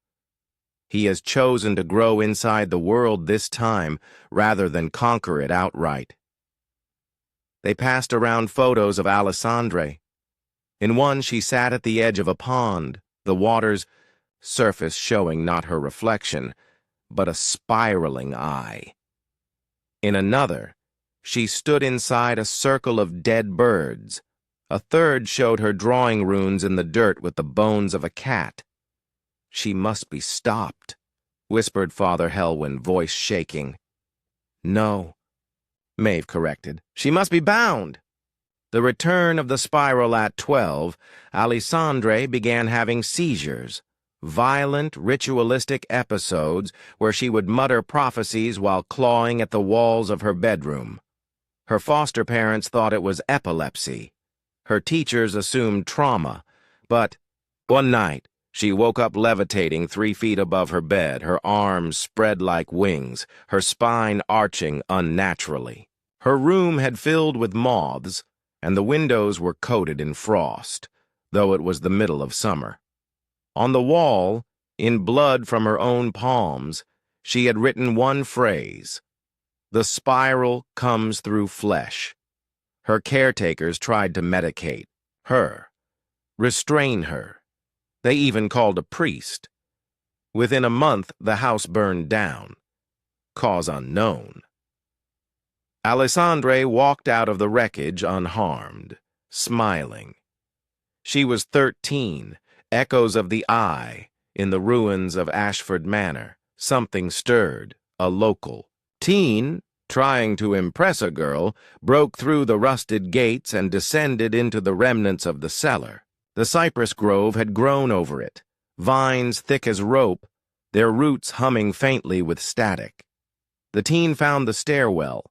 He has chosen to grow inside the world this time rather than conquer it outright." They passed around photos of Alessandre. In one, she sat at the edge of a pond, the water's surface showing not her reflection, but a spiraling eye. In another, she stood inside a circle of dead birds. A third showed her drawing runes in the dirt with the bones of a cat. "She must be stopped," whispered Father Helwyn, voice shaking. "No," Maeve corrected. "She must be bound." The return of the spiral at 12, Alessandre began having seizures, violent, ritualistic episodes where she would mutter prophecies while clawing at the walls of her bedroom. Her foster parents thought it was epilepsy. Her teachers assumed trauma, but one night, she woke up levitating 3 feet above her bed, her arms spread like wings, her spine arching unnaturally. Her room had filled with moths, and the windows were coated in frost, though it was the middle of summer. On the wall, in blood from her own palms, she had written one phrase: "The spiral comes through flesh." Her caretakers tried to medicate her, restrain her. They even called a priest. Within a month, the house burned down. Cause unknown. Alessandre walked out of the wreckage unharmed, smiling. She was 13, echoes of the eye, in the ruins of Ashford Manor. Something stirred, a local teen, trying to impress a girl, broke through the rusted gates and descended into the remnants of the cellar. The cypress grove had grown over it, vines thick as rope, their roots humming faintly with static. The teen found the stairwell,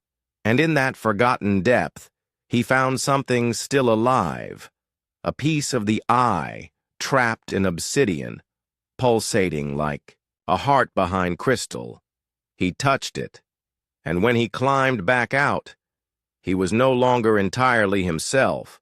and in that forgotten depth, he found something still alive, a piece of the eye trapped in obsidian, pulsating like a heart behind crystal. He touched it, and when he climbed back out, he was no longer entirely himself.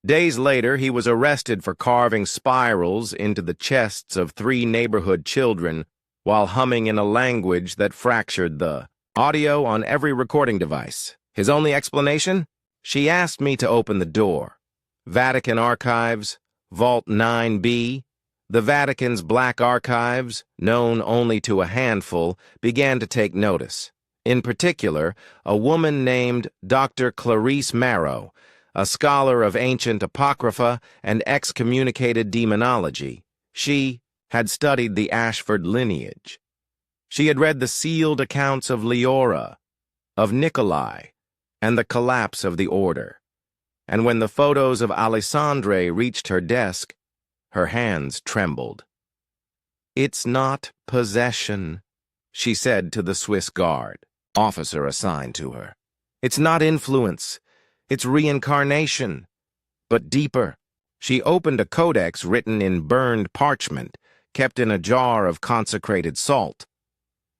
Days later, he was arrested for carving spirals into the chests of 3 neighborhood children while humming in a language that fractured the audio on every recording device. His only explanation? "She asked me to open the door." Vatican Archives, Vault 9B, the Vatican's black archives, known only to a handful, began to take notice. In particular, a woman named Dr. Clarice Marrow, a scholar of ancient apocrypha and excommunicated demonology. She had studied the Ashford lineage. She had read the sealed accounts of Leora, of Nikolai, and the collapse of the order. And when the photos of Alessandre reached her desk, her hands trembled. "It's not possession," she said to the Swiss guard, officer assigned to her. "It's not influence. It's reincarnation. But deeper." She opened a codex written in burned parchment, kept in a jar of consecrated salt.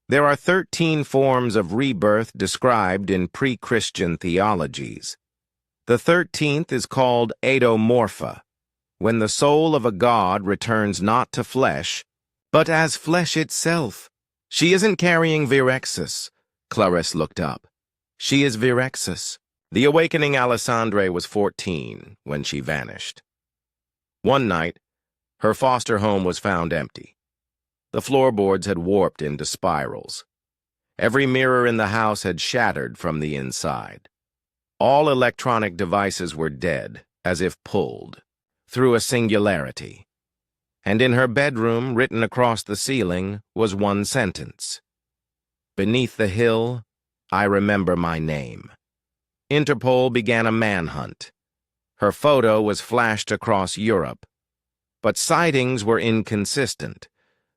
There are 13 forms of rebirth described in pre-Christian theologies. The 13th is called adomorpha, when the soul of a god returns not to flesh, but as flesh itself. "She isn't carrying Virexis." Clarisse looked up. "She is Virexis." The awakening Alessandre was 14 when she vanished. One night, her foster home was found empty. The floorboards had warped into spirals. Every mirror in the house had shattered from the inside. All electronic devices were dead, as if pulled, through a singularity. And in her bedroom, written across the ceiling, was one sentence: "Beneath the hill, I remember my name." Interpol began a manhunt. Her photo was flashed across Europe, but sightings were inconsistent.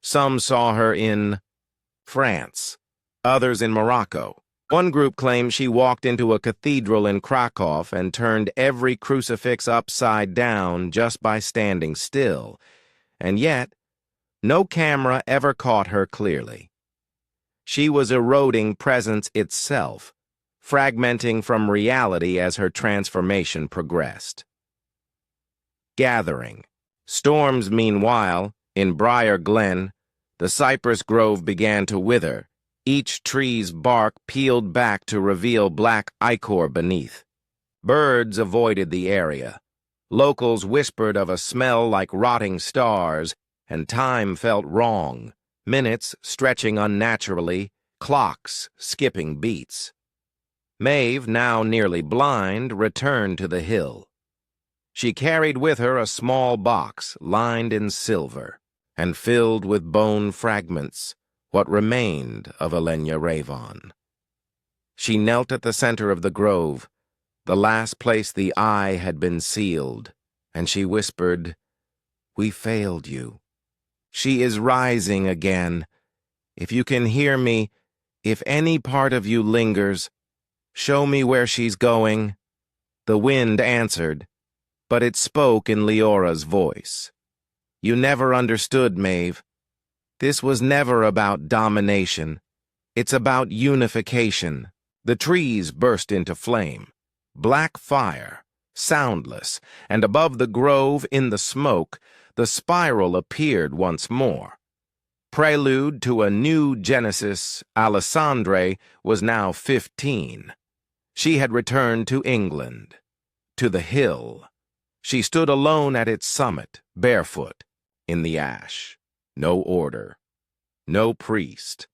Some saw her in France, others in Morocco. One group claimed she walked into a cathedral in Krakow and turned every crucifix upside down just by standing still, and yet no camera ever caught her clearly. She was eroding presence itself, fragmenting from reality as her transformation progressed. Gathering. Storms, meanwhile, in Briar Glen, the cypress grove began to wither, each tree's bark peeled back to reveal black ichor beneath. Birds avoided the area. Locals whispered of a smell like rotting stars, and time felt wrong, minutes stretching unnaturally, clocks skipping beats. Maeve, now nearly blind, returned to the hill. She carried with her a small box lined in silver and filled with bone fragments, what remained of Elenya Ravon. She knelt at the center of the grove, the last place the eye had been sealed, and she whispered, "We failed you. She is rising again. If you can hear me, if any part of you lingers, show me where she's going." The wind answered, but it spoke in Leora's voice. "You never understood, Maeve. This was never about domination. It's about unification." The trees burst into flame. Black fire, soundless, and above the grove in the smoke, the spiral appeared once more. Prelude to a new genesis, Alessandre was now 15. She had returned to England, to the hill. She stood alone at its summit, barefoot, in the ash. No order, no priest.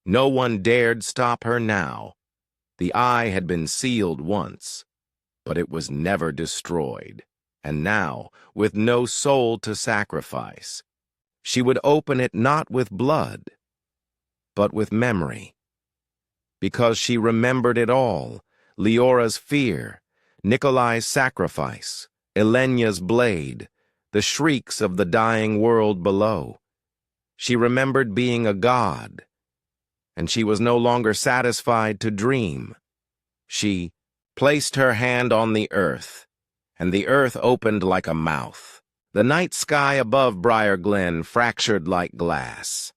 No one dared stop her now. The eye had been sealed once, but it was never destroyed. And now, with no soul to sacrifice, she would open it not with blood, but with memory. Because she remembered it all, Leora's fear, Nikolai's sacrifice, Elenya's blade, the shrieks of the dying world below. She remembered being a god, and she was no longer satisfied to dream. She placed her hand on the earth, and the earth opened like a mouth. The night sky above Briar Glen fractured like glass.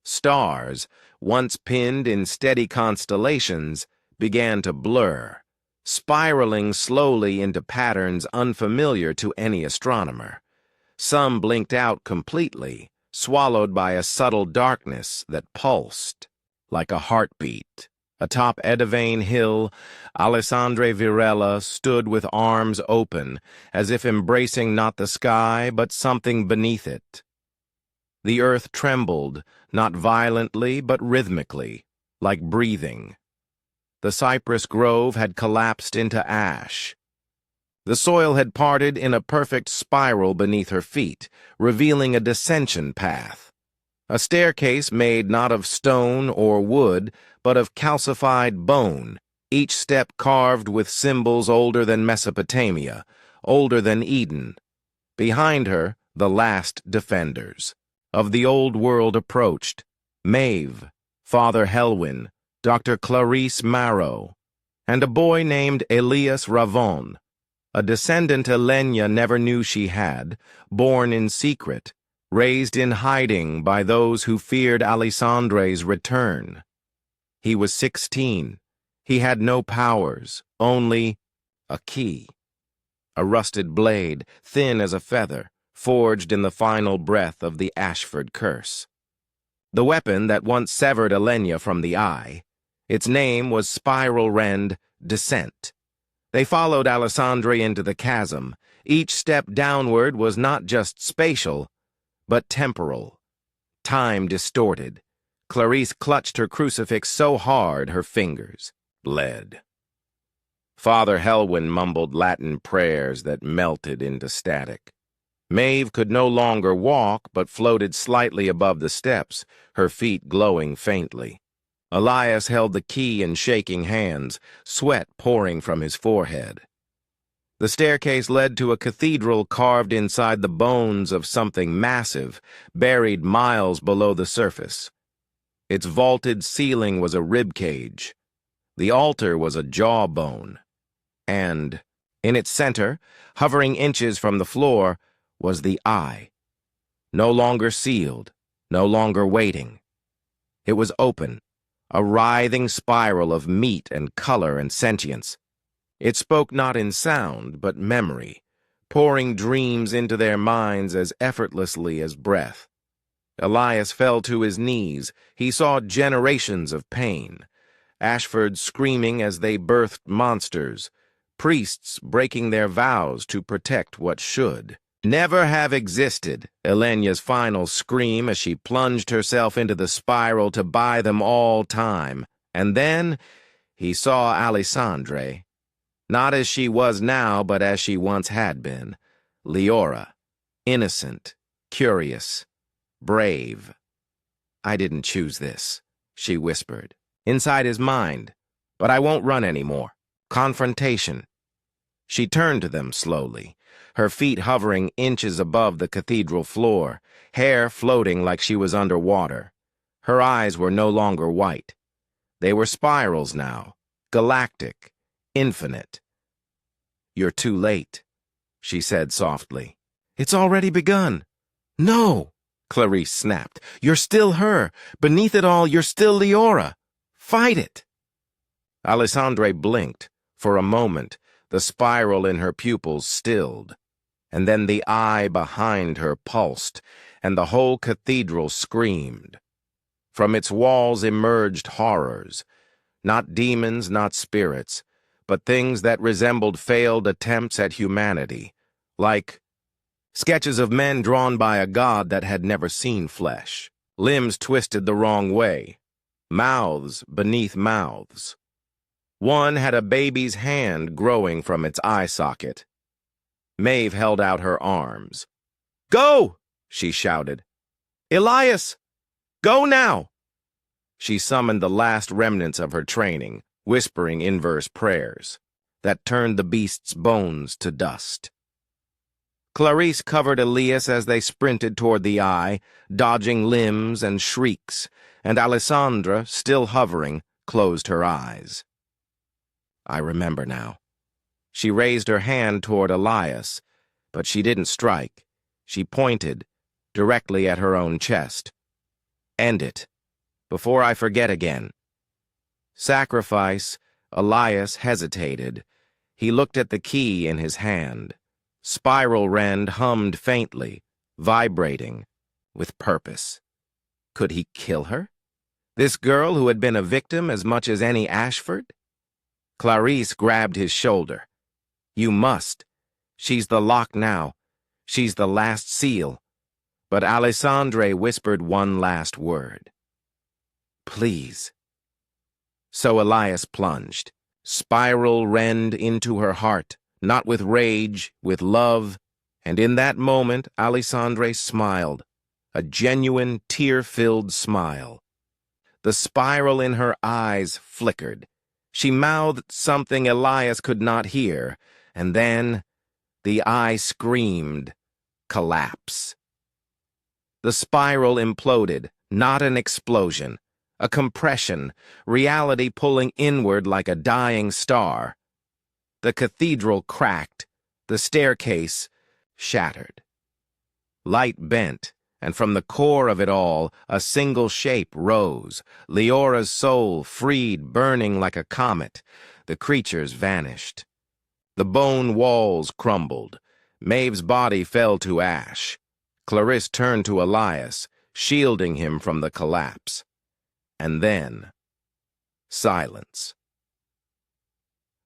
Stars, once pinned in steady constellations, began to blur, spiraling slowly into patterns unfamiliar to any astronomer. Some blinked out completely, swallowed by a subtle darkness that pulsed like a heartbeat. Atop Edavane Hill, Alessandre Virella stood with arms open, as if embracing not the sky, but something beneath it. The earth trembled, not violently, but rhythmically, like breathing. The cypress grove had collapsed into ash. The soil had parted in a perfect spiral beneath her feet, revealing a descension path. A staircase made not of stone or wood, but of calcified bone, each step carved with symbols older than Mesopotamia, older than Eden. Behind her, the last defenders of the old world approached: Maeve, Father Helwyn, Dr. Clarice Marrow, and a boy named Elias Ravon, a descendant Elenya never knew she had, born in secret, raised in hiding by those who feared Alessandre's return. He was 16. He had no powers, only a key. A rusted blade, thin as a feather, forged in the final breath of the Ashford curse. The weapon that once severed Elenya from the eye, its name was Spiral Rend Descent. They followed Alessandre into the chasm. Each step downward was not just spatial, but temporal. Time distorted. Clarice clutched her crucifix so hard her fingers bled. Father Helwyn mumbled Latin prayers that melted into static. Maeve could no longer walk, but floated slightly above the steps, her feet glowing faintly. Elias held the key in shaking hands, sweat pouring from his forehead. The staircase led to a cathedral carved inside the bones of something massive, buried miles below the surface. Its vaulted ceiling was a rib cage. The altar was a jawbone. And, in its center, hovering inches from the floor, was the eye. No longer sealed, no longer waiting. It was open, a writhing spiral of meat and color and sentience. It spoke not in sound, but memory, pouring dreams into their minds as effortlessly as breath. Elias fell to his knees. He saw generations of pain. Ashford screaming as they birthed monsters. Priests breaking their vows to protect what should never have existed. Elena's final scream as she plunged herself into the spiral to buy them all time. And then he saw Alessandre. Not as she was now, but as she once had been. Leora. Innocent. Curious. Brave. "I didn't choose this," she whispered. Inside his mind. "But I won't run anymore. Confrontation." She turned to them slowly, her feet hovering inches above the cathedral floor, hair floating like she was underwater. Her eyes were no longer white. They were spirals now, galactic, infinite. "You're too late," she said softly. "It's already begun." "No," Clarice snapped. "You're still her. Beneath it all, you're still Leora. Fight it." Alessandre blinked. For a moment, the spiral in her pupils stilled, and then the eye behind her pulsed, and the whole cathedral screamed. From its walls emerged horrors, not demons, not spirits, but things that resembled failed attempts at humanity, like sketches of men drawn by a god that had never seen flesh, limbs twisted the wrong way, mouths beneath mouths. One had a baby's hand growing from its eye socket. Maeve held out her arms. "Go!" she shouted. "Elias! Go now!" She summoned the last remnants of her training, whispering inverse prayers that turned the beast's bones to dust. Clarice covered Elias as they sprinted toward the eye, dodging limbs and shrieks, and Alessandra, still hovering, closed her eyes. "I remember now." She raised her hand toward Elias, but she didn't strike. She pointed, directly at her own chest. "End it, before I forget again." Sacrifice, Elias hesitated. He looked at the key in his hand. Spiral Rend hummed faintly, vibrating, with purpose. Could he kill her? This girl who had been a victim as much as any Ashford? Clarice grabbed his shoulder. "You must. She's the lock now. She's the last seal." But Alessandre whispered one last word. "Please." So Elias plunged, Spiral Rend into her heart, not with rage, with love, and in that moment Alessandre smiled, a genuine, tear-filled smile. The spiral in her eyes flickered. She mouthed something Elias could not hear, and then the eye screamed, "Collapse." The spiral imploded, not an explosion, a compression, reality pulling inward like a dying star. The cathedral cracked, the staircase shattered. Light bent, and from the core of it all, a single shape rose, Leora's soul freed, burning like a comet. The creatures vanished. The bone walls crumbled. Maeve's body fell to ash. Clarice turned to Elias, shielding him from the collapse. And then, silence.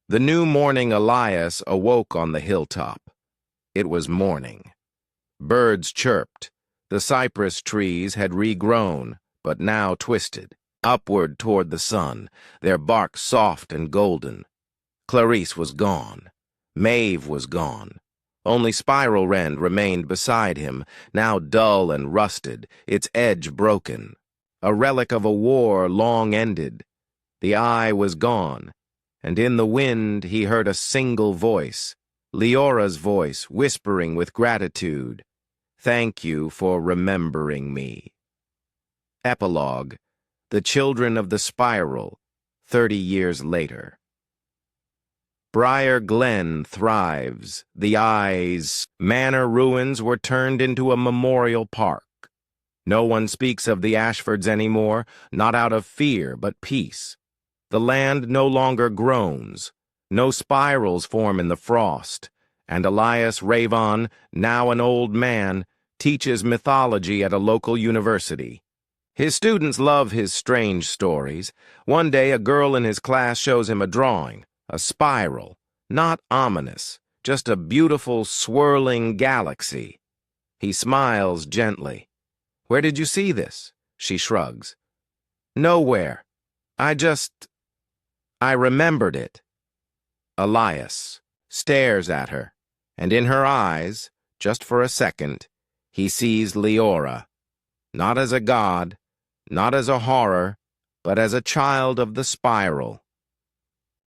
The new morning Elias awoke on the hilltop. It was morning. Birds chirped. The cypress trees had regrown, but now twisted, upward toward the sun, their bark soft and golden. Clarice was gone. Maeve was gone. Only Spiral Rend remained beside him, now dull and rusted, its edge broken. a relic of a war long ended. The eye was gone, and in the wind he heard a single voice, Leora's voice, whispering with gratitude, "Thank you for remembering me." Epilogue: The Children of the Spiral, 30 years later. Briar Glen thrives. The Eye's manor ruins were turned into a memorial park. No one speaks of the Ashfords anymore, not out of fear, but peace. The land no longer groans. No spirals form in the frost. And Elias Ravon, now an old man, teaches mythology at a local university. His students love his strange stories. One day, a girl in his class shows him a drawing, a spiral, not ominous, just a beautiful, swirling galaxy. He smiles gently. "Where did you see this?" She shrugs. "Nowhere. I remembered it." Elias stares at her, and in her eyes, just for a second, he sees Leora, not as a god, not as a horror, but as a child of the spiral.